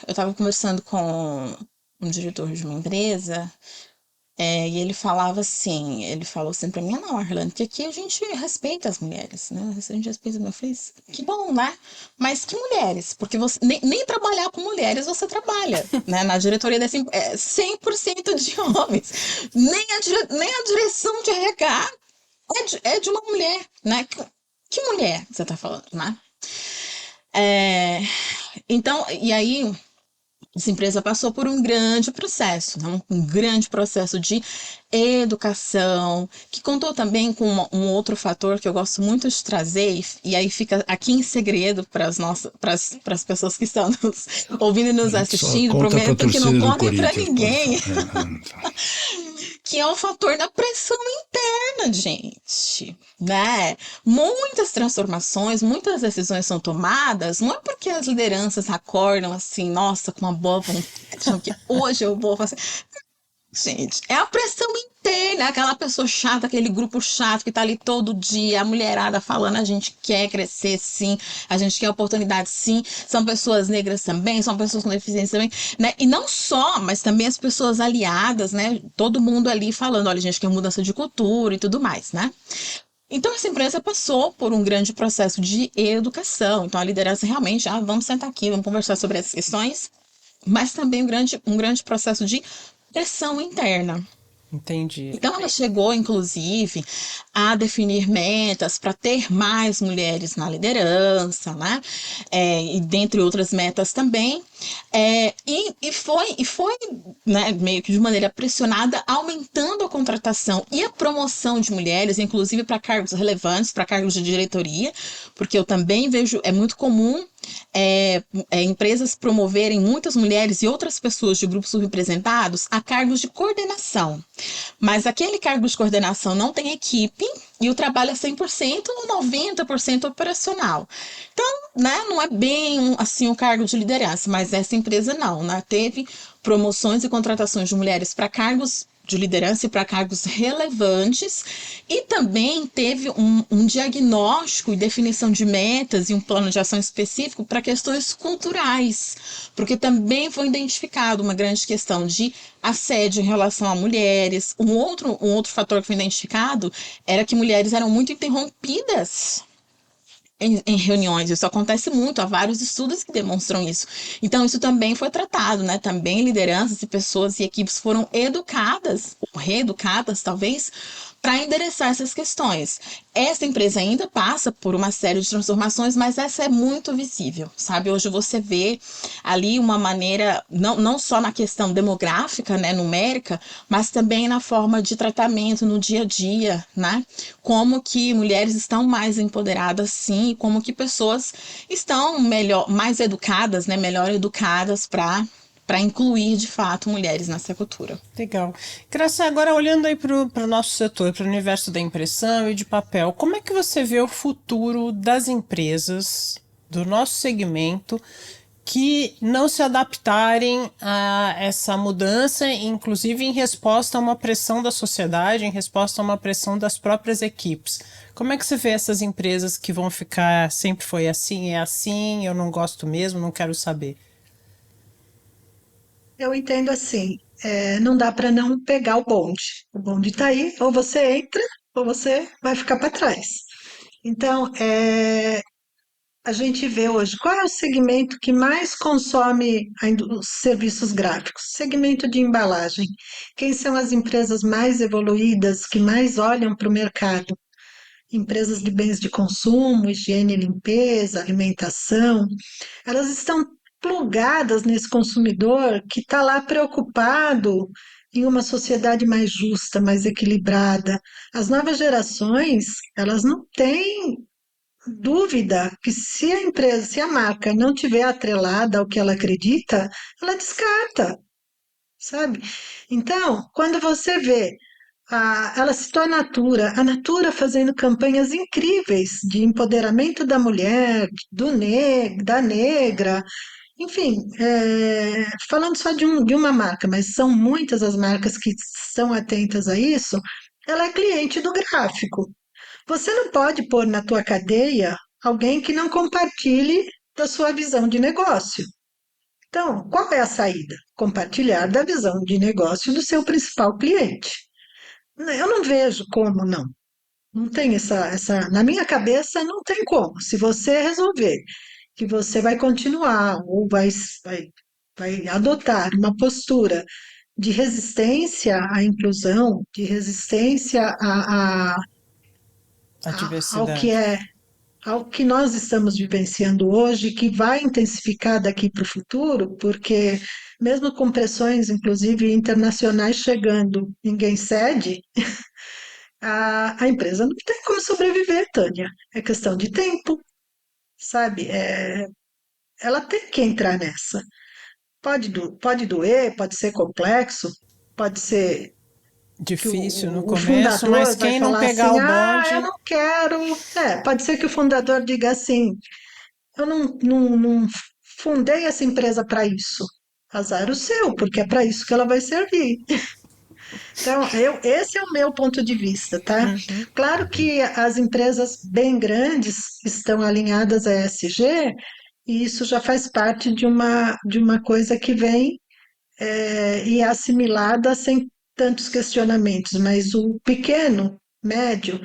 eu estava conversando com um diretor de uma empresa. E ele falou assim pra mim, não, Arlan, que aqui a gente respeita as mulheres, né? A gente respeita as mulheres. Eu falei, que bom, né? Mas que mulheres? Porque você nem trabalhar com mulheres você trabalha, né? Na diretoria dessa 100% de homens. Nem a direção de RH é de uma mulher, né? Que mulher você tá falando, né? É, então, e aí essa empresa passou por um grande processo, né? Um grande processo de educação, que contou também com um outro fator que eu gosto muito de trazer, e aí fica aqui em segredo para as pessoas que estão nos ouvindo e A nos gente só assistindo, conta para a prometo que não torcida do contem para Corinthians, pode ninguém, falar. que é o fator da pressão interna, gente, né? Muitas transformações, muitas decisões são tomadas, não é porque as lideranças acordam assim, nossa, com uma boa vontade, acham que hoje eu vou fazer. Gente, é a pressão interna, aquela pessoa chata, aquele grupo chato que tá ali todo dia, a mulherada falando, a gente quer crescer sim, a gente quer oportunidade sim, são pessoas negras também, são pessoas com deficiência também, né? E não só, mas também as pessoas aliadas, né? Todo mundo ali falando, olha, a gente quer mudança de cultura e tudo mais, né? Então, essa empresa passou por um grande processo de educação. Então, a liderança realmente, vamos sentar aqui, vamos conversar sobre essas questões, mas também um grande processo de pressão interna. Entendi. Então, ela chegou, inclusive, a definir metas para ter mais mulheres na liderança, né? E dentre outras metas também. E foi, né, meio que de maneira pressionada, aumentando a contratação e a promoção de mulheres, inclusive para cargos relevantes, para cargos de diretoria, porque eu também vejo, é muito comum empresas promoverem muitas mulheres e outras pessoas de grupos subrepresentados a cargos de coordenação. Mas aquele cargo de coordenação não tem equipe e o trabalho é 100% ou 90% operacional. Então, né, não é bem assim um cargo de liderança, mas essa empresa não, né? Teve promoções e contratações de mulheres para cargos de liderança e para cargos relevantes, e também teve um diagnóstico e definição de metas e um plano de ação específico para questões culturais, porque também foi identificado uma grande questão de assédio em relação a mulheres. Um outro fator que foi identificado era que mulheres eram muito interrompidas em reuniões. Isso acontece muito, há vários estudos que demonstram isso. Então, isso também foi tratado, né? Também lideranças e pessoas e equipes foram educadas, reeducadas, talvez, para endereçar essas questões. Essa empresa ainda passa por uma série de transformações, mas essa é muito visível, sabe? Hoje você vê ali uma maneira, não só na questão demográfica, né, numérica, mas também na forma de tratamento no dia a dia, né? Como que mulheres estão mais empoderadas, sim, e como que pessoas estão mais educadas, né, melhor educadas para incluir de fato mulheres nessa cultura. Legal. Graça, agora olhando aí para o nosso setor, para o universo da impressão e de papel, como é que você vê o futuro das empresas, do nosso segmento, que não se adaptarem a essa mudança, inclusive em resposta a uma pressão da sociedade, em resposta a uma pressão das próprias equipes? Como é que você vê essas empresas que vão ficar, sempre foi assim, é assim, eu não gosto mesmo, não quero saber? Eu entendo assim, não dá para não pegar o bonde. O bonde está aí, ou você entra, ou você vai ficar para trás. Então, a gente vê hoje, qual é o segmento que mais consome os serviços gráficos? Segmento de embalagem. Quem são as empresas mais evoluídas, que mais olham para o mercado? Empresas de bens de consumo, higiene e limpeza, alimentação. Elas estão plugadas nesse consumidor que está lá preocupado em uma sociedade mais justa, mais equilibrada. As novas gerações, elas não têm dúvida que se a empresa, se a marca não tiver atrelada ao que ela acredita, ela descarta, sabe? Então, quando você vê Ela citou a Natura fazendo campanhas incríveis de empoderamento da mulher, da negra, enfim, falando só de uma marca, mas são muitas as marcas que estão atentas a isso. Ela é cliente do gráfico. Você não pode pôr na tua cadeia alguém que não compartilhe da sua visão de negócio. Então, qual é a saída? Compartilhar da visão de negócio do seu principal cliente. Eu não vejo como não. Não tem na minha cabeça não tem como. Se você resolver que você vai continuar ou vai adotar uma postura de resistência à inclusão, de resistência A ao que diversidade. é ao que nós estamos vivenciando hoje, que vai intensificar daqui para o futuro, porque mesmo com pressões, inclusive internacionais chegando, ninguém cede, a empresa não tem como sobreviver, Tânia. É questão de tempo, sabe? Ela tem que entrar nessa. Pode doer, pode ser complexo, pode ser que Difícil no o começo, mas fundador vai quem não falar pegar assim: o ah, eu bonde. não quero. Pode ser que o fundador diga assim: eu não fundei essa empresa para isso. Azar o seu, porque é para isso que ela vai servir. Então, esse é o meu ponto de vista, tá? Uhum. Claro que as empresas bem grandes estão alinhadas a ESG, e isso já faz parte de uma coisa que vem e é assimilada sem tantos questionamentos, mas o pequeno, médio,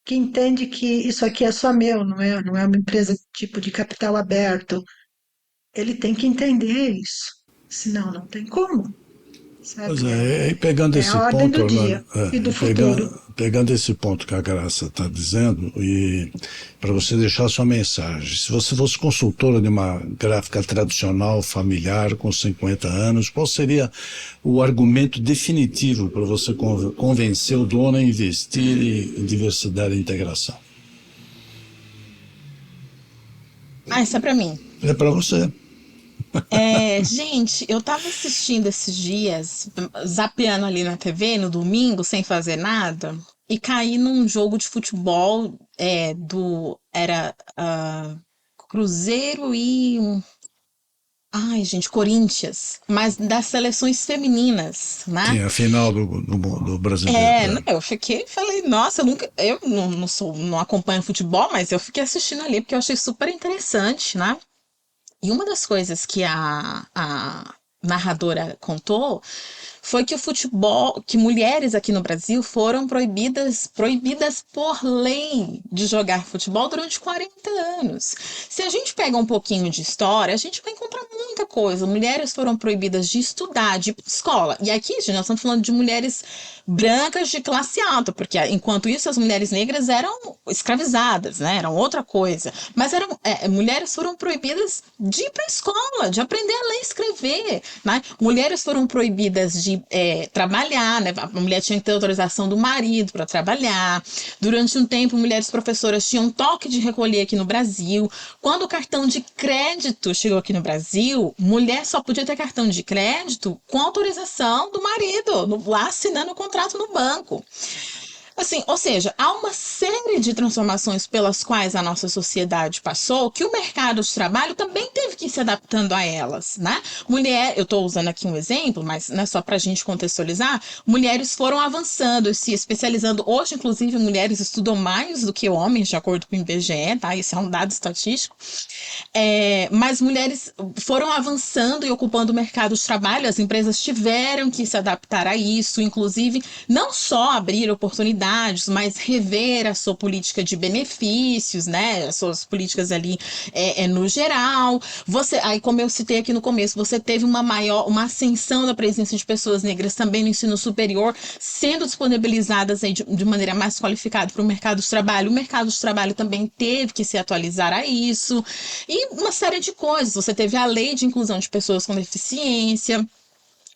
que entende que isso aqui é só meu, não é uma empresa tipo de capital aberto, ele tem que entender isso, senão não tem como, Pois sabe? é, e pegando É a esse ordem ponto, do dia Orlando, e do e futuro. pegando esse ponto que a Graça está dizendo, e para você deixar sua mensagem, se você fosse consultora de uma gráfica tradicional, familiar, com 50 anos, qual seria o argumento definitivo para você convencer o dono a investir em diversidade e integração? Ah, isso é pra mim. É para você. Gente, eu tava assistindo esses dias, zapeando ali na TV no domingo, sem fazer nada, e caí num jogo de futebol era Cruzeiro e ai, gente, Corinthians, mas das seleções femininas, né? Sim, a final do brasileiro. Não, eu fiquei, falei, nossa, eu não sou, não acompanho futebol, mas eu fiquei assistindo ali porque eu achei super interessante, né? E uma das coisas que a narradora contou foi que o futebol, que mulheres aqui no Brasil foram proibidas por lei de jogar futebol durante 40 anos. Se a gente pega um pouquinho de história, a gente vai encontrar muita coisa. Mulheres foram proibidas de estudar, de ir pra escola. E aqui, gente, nós estamos falando de mulheres brancas de classe alta, porque enquanto isso as mulheres negras eram escravizadas, né? Eram outra coisa. Mas mulheres foram proibidas de ir para a escola, de aprender a ler e escrever, né? Mulheres foram proibidas de trabalhar, né? A mulher tinha que ter autorização do marido para trabalhar. Durante um tempo, mulheres professoras tinham toque de recolher aqui no Brasil. Quando o cartão de crédito chegou aqui no Brasil, mulher só podia ter cartão de crédito com autorização do marido, lá assinando o contrato no banco. Assim, ou seja, há uma série de transformações pelas quais a nossa sociedade passou que o mercado de trabalho também teve que ir se adaptando a elas, né? Eu estou usando aqui um exemplo, mas não é só para a gente contextualizar, mulheres foram avançando, se especializando. Hoje, inclusive, mulheres estudam mais do que homens, de acordo com o IBGE, tá? Isso é um dado estatístico. Mas mulheres foram avançando e ocupando o mercado de trabalho, as empresas tiveram que se adaptar a isso, inclusive não só abrir oportunidades, mas rever a sua política de benefícios, né? As suas políticas ali no geral. Aí, como eu citei aqui no começo, você teve uma ascensão da presença de pessoas negras também no ensino superior, sendo disponibilizadas aí de maneira mais qualificada para o mercado de trabalho. O mercado de trabalho também teve que se atualizar a isso. E uma série de coisas. Você teve a lei de inclusão de pessoas com deficiência.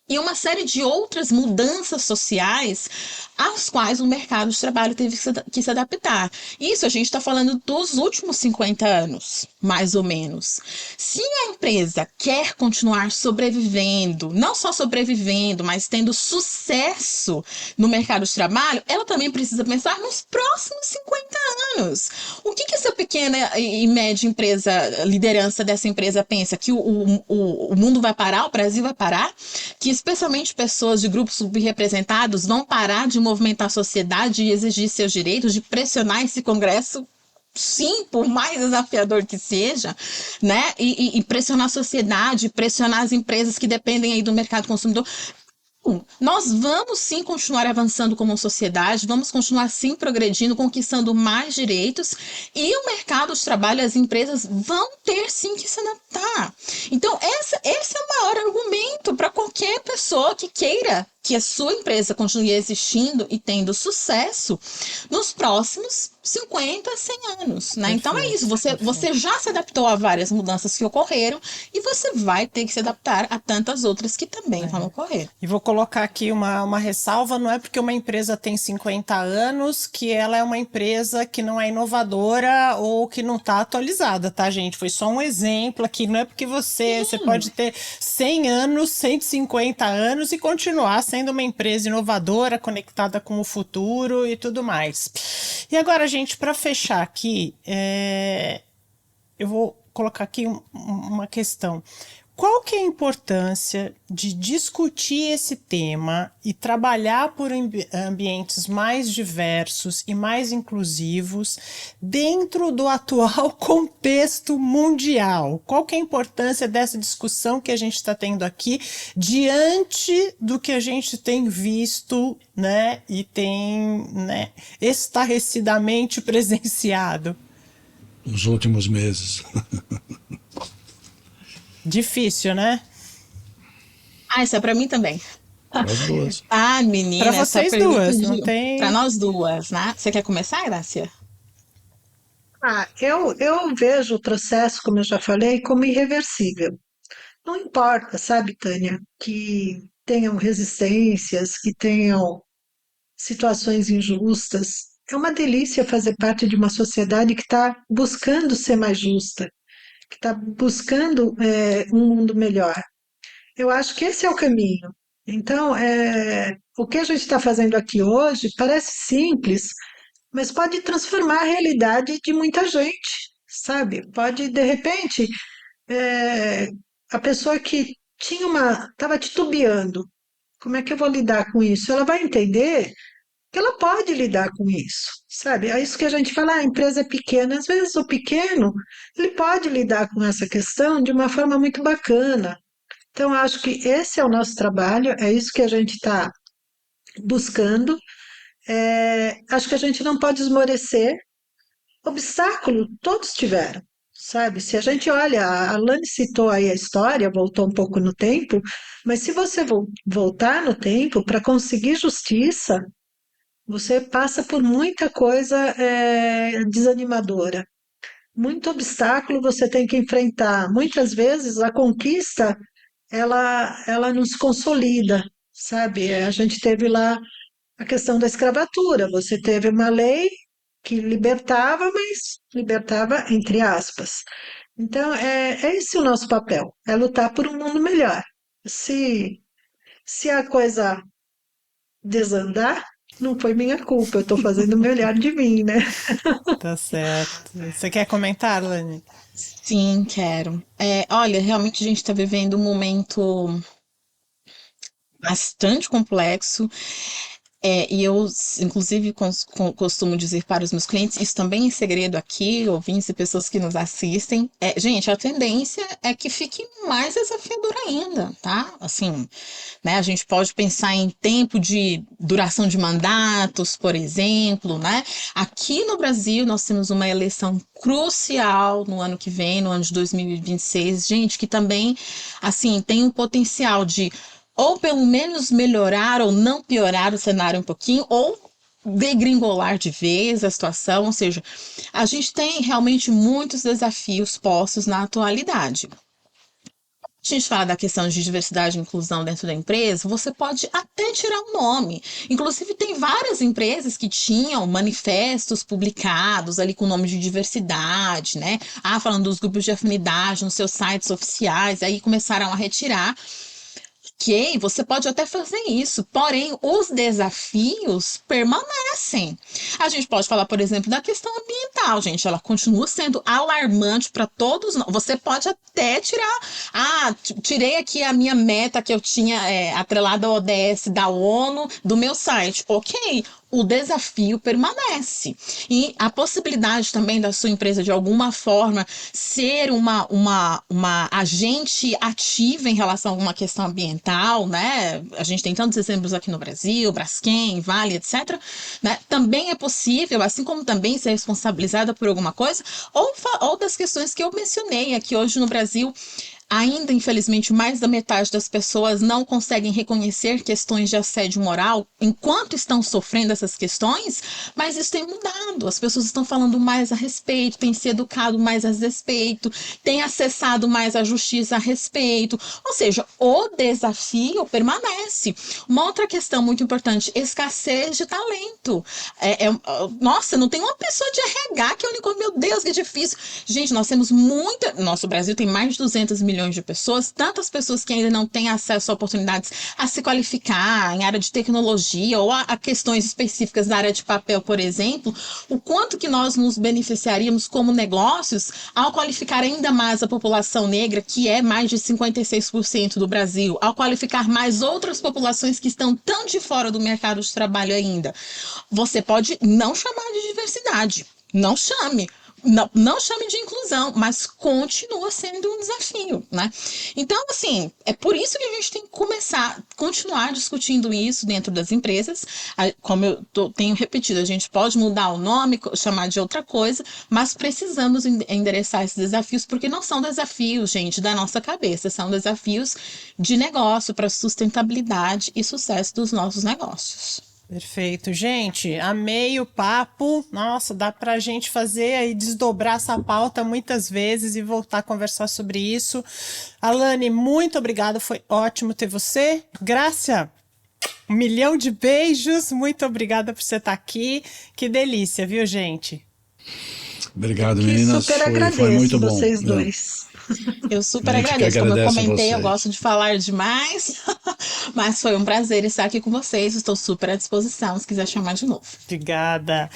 e uma série de outras mudanças sociais às quais o mercado de trabalho teve que se adaptar. Isso a gente está falando dos últimos 50 anos, mais ou menos. Se a empresa quer continuar sobrevivendo, não só sobrevivendo, mas tendo sucesso no mercado de trabalho, ela também precisa pensar nos próximos 50 anos. O que essa pequena e média empresa, liderança dessa empresa pensa? Que o mundo vai parar, o Brasil vai parar? Que especialmente pessoas de grupos subrepresentados vão parar de movimentar a sociedade e exigir seus direitos, de pressionar esse Congresso, sim, por mais desafiador que seja, né? E pressionar a sociedade, pressionar as empresas que dependem aí do mercado consumidor. Nós vamos sim continuar avançando como sociedade, vamos continuar sim progredindo, conquistando mais direitos, e o mercado de trabalho, as empresas vão ter sim que se adaptar. Então, esse é o maior argumento para qualquer pessoa que queira que a sua empresa continue existindo e tendo sucesso nos próximos 50, 100 anos, né? Então é isso, você já se adaptou a várias mudanças que ocorreram e você vai ter que se adaptar a tantas outras que também vão ocorrer. E vou colocar aqui uma ressalva, não é porque uma empresa tem 50 anos que ela é uma empresa que não é inovadora ou que não está atualizada, tá, gente? Foi só um exemplo aqui, não é porque você pode ter 100 anos, 150 anos e continuar sendo uma empresa inovadora, conectada com o futuro e tudo mais. E agora, gente, para fechar aqui, eu vou colocar aqui uma questão. Qual que é a importância de discutir esse tema e trabalhar por ambientes mais diversos e mais inclusivos dentro do atual contexto mundial? Qual que é a importância dessa discussão que a gente está tendo aqui diante do que a gente tem visto, né, e tem, né, estarrecidamente presenciado? Nos últimos meses. Difícil, né? Isso é pra mim também. As duas. Menina, pra vocês duas, não tem... Pra nós duas, né? Você quer começar, Grácia? Eu vejo o processo, como eu já falei, como irreversível. Não importa, sabe, Tânia, que tenham resistências, que tenham situações injustas. É uma delícia fazer parte de uma sociedade que está buscando ser mais justa, que está buscando um mundo melhor. Eu acho que esse é o caminho. Então, o que a gente está fazendo aqui hoje parece simples, mas pode transformar a realidade de muita gente, sabe? Pode, de repente, é, a pessoa que estava titubeando, como é que eu vou lidar com isso? Ela vai entender que ela pode lidar com isso, sabe? É isso que a gente fala, a empresa é pequena. Às vezes o pequeno, ele pode lidar com essa questão de uma forma muito bacana. Então, acho que esse é o nosso trabalho, é isso que a gente está buscando. Acho que a gente não pode esmorecer. Obstáculo todos tiveram, sabe? Se a gente olha, a Lani citou aí a história, voltou um pouco no tempo, mas se você voltar no tempo para conseguir justiça, você passa por muita coisa desanimadora. Muito obstáculo você tem que enfrentar. Muitas vezes a conquista ela nos consolida, sabe? A gente teve lá a questão da escravatura. Você teve uma lei que libertava, mas libertava entre aspas. Então, é esse o nosso papel, é lutar por um mundo melhor. Se a coisa desandar, não foi minha culpa, eu estou fazendo o melhor de mim, né? Tá certo. Você quer comentar, Lani? Sim, quero. Olha, realmente a gente está vivendo um momento bastante complexo. E eu, inclusive, costumo dizer para os meus clientes, isso também é segredo aqui, ouvintes e pessoas que nos assistem. Gente, a tendência é que fique mais desafiador ainda, tá? Assim, né? A gente pode pensar em tempo de duração de mandatos, por exemplo, né? Aqui no Brasil, nós temos uma eleição crucial no ano que vem, no ano de 2026, gente, que também, assim, tem um potencial de ou pelo menos melhorar ou não piorar o cenário um pouquinho, ou degringolar de vez a situação, ou seja, a gente tem realmente muitos desafios postos na atualidade. a gente fala da questão de diversidade e inclusão dentro da empresa, você pode até tirar o nome. Inclusive, tem várias empresas que tinham manifestos publicados ali com o nome de diversidade, né? Falando dos grupos de afinidade nos seus sites oficiais, aí começaram a retirar. Ok, você pode até fazer isso, porém os desafios permanecem. A gente pode falar, por exemplo, da questão ambiental, gente, ela continua sendo alarmante para todos nós. Você pode até tirar, tirei aqui a minha meta que eu tinha atrelada ao ODS da ONU do meu site, ok. O desafio permanece. E a possibilidade também da sua empresa, de alguma forma, ser uma agente ativa em relação a alguma questão ambiental, né? A gente tem tantos exemplos aqui no Brasil, Braskem, Vale, etc. Né? Também é possível, assim como também ser responsabilizada por alguma coisa, ou das questões que eu mencionei aqui hoje no Brasil. Ainda, infelizmente, mais da metade das pessoas não conseguem reconhecer questões de assédio moral enquanto estão sofrendo essas questões, mas isso tem mudado. As pessoas estão falando mais a respeito, têm se educado mais a respeito, têm acessado mais a justiça a respeito. Ou seja, o desafio permanece. Uma outra questão muito importante, escassez de talento. Nossa, não tem uma pessoa de RH que é único, meu Deus, que difícil. Gente, nós temos muita... Nosso Brasil tem mais de 200 milhões de pessoas, tantas pessoas que ainda não têm acesso a oportunidades a se qualificar em área de tecnologia ou a questões específicas da área de papel, por exemplo, o quanto que nós nos beneficiaríamos como negócios ao qualificar ainda mais a população negra, que é mais de 56% do Brasil, ao qualificar mais outras populações que estão tão de fora do mercado de trabalho ainda. Você pode não chamar de diversidade, não chame. Não chame de inclusão, mas continua sendo um desafio, né? Então, assim, é por isso que a gente tem que continuar discutindo isso dentro das empresas. Como eu tenho repetido, a gente pode mudar o nome, chamar de outra coisa, mas precisamos endereçar esses desafios, porque não são desafios, gente, da nossa cabeça, são desafios de negócio para sustentabilidade e sucesso dos nossos negócios. Perfeito, gente, amei o papo, nossa, dá pra gente fazer aí, desdobrar essa pauta muitas vezes e voltar a conversar sobre isso. Alane, muito obrigada, foi ótimo ter você. Grácia, 1 milhão de beijos, muito obrigada por você estar aqui, que delícia, viu, gente? Obrigado, meninas, super agradeço foi muito bom. vocês dois. Eu super agradeço. Como eu comentei, eu gosto de falar demais, mas foi um prazer estar aqui com vocês. Estou super à disposição, se quiser chamar de novo. Obrigada.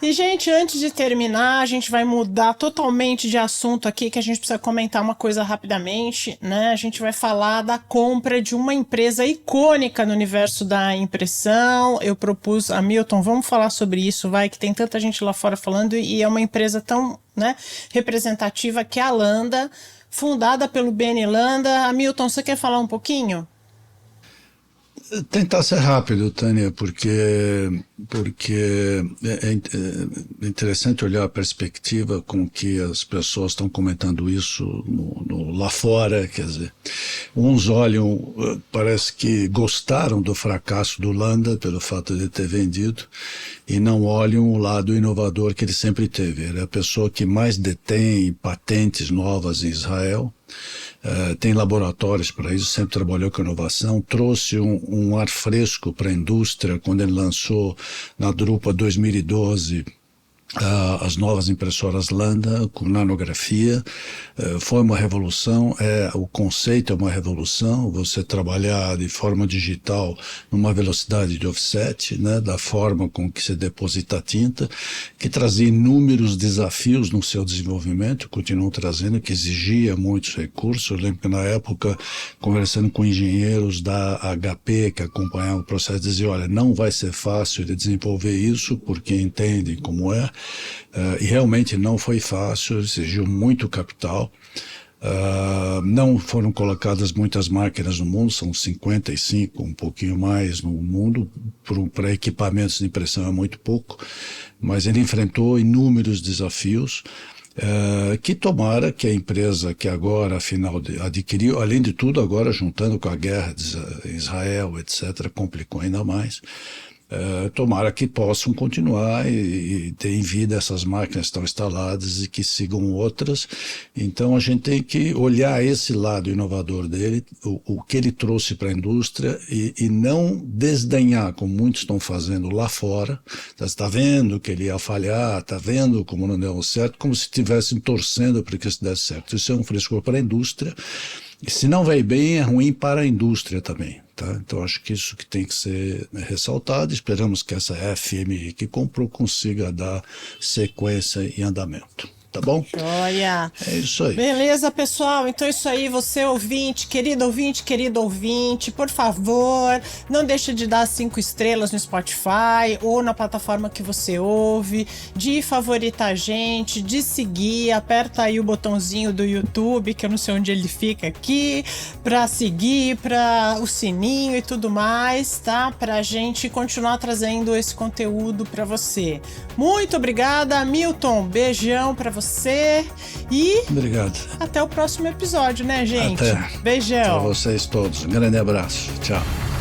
E, gente, antes de terminar, a gente vai mudar totalmente de assunto aqui, que a gente precisa comentar uma coisa rapidamente, né? A gente vai falar da compra de uma empresa icônica no universo da impressão. Eu propus a Milton, vamos falar sobre isso, vai, que tem tanta gente lá fora falando, e é uma empresa tão, né, representativa, que é a Landa, fundada pelo Benny Landa. Hamilton, você quer falar um pouquinho? Tentar ser rápido, Tânia, porque é interessante olhar a perspectiva com que as pessoas estão comentando isso lá fora. Quer dizer, uns olham, parece que gostaram do fracasso do Landa pelo fato de ter vendido, e não olham o lado inovador que ele sempre teve. Ele é a pessoa que mais detém patentes novas em Israel. Tem laboratórios para isso, sempre trabalhou com inovação, trouxe um ar fresco para a indústria quando ele lançou na Drupa 2012 as novas impressoras Landa com nanografia. Foi uma revolução, o conceito é uma revolução, você trabalhar de forma digital numa velocidade de offset, né, da forma com que se deposita a tinta, que trazia inúmeros desafios no seu desenvolvimento, continuam trazendo, que exigia muitos recursos. Eu lembro que na época, conversando com engenheiros da HP que acompanhavam o processo, diziam, olha, não vai ser fácil de desenvolver isso, porque entendem como é. E realmente não foi fácil, exigiu muito capital. Não foram colocadas muitas máquinas no mundo, são 55, um pouquinho mais no mundo, para equipamentos de impressão é muito pouco, mas ele enfrentou inúmeros desafios. Que tomara que a empresa que agora, afinal, adquiriu, além de tudo, agora juntando com a guerra de Israel, etc., complicou ainda mais. Tomara que possam continuar e ter em vida essas máquinas que estão instaladas e que sigam outras. Então a gente tem que olhar esse lado inovador dele, o que ele trouxe para a indústria e não desdenhar, como muitos estão fazendo lá fora. Está vendo que ele ia falhar, está vendo como não deu certo, como se estivessem torcendo para que isso desse certo. Isso é um frescor para a indústria. E se não vai bem, é ruim para a indústria também. Tá? Então acho que isso que tem que ser ressaltado. Esperamos que essa FMI que comprou consiga dar sequência e andamento. Tá bom? Joia! É isso aí. Beleza, pessoal? Então é isso aí, você ouvinte, querido ouvinte, por favor, não deixe de dar 5 estrelas no Spotify ou na plataforma que você ouve, de favoritar a gente, de seguir, aperta aí o botãozinho do YouTube, que eu não sei onde ele fica aqui, pra seguir, pra o sininho e tudo mais, tá? Pra gente continuar trazendo esse conteúdo pra você. Muito obrigada, Milton, beijão pra você e Obrigado. até o próximo episódio, né, gente? Até. Beijão. Para vocês todos. Um grande abraço. Tchau.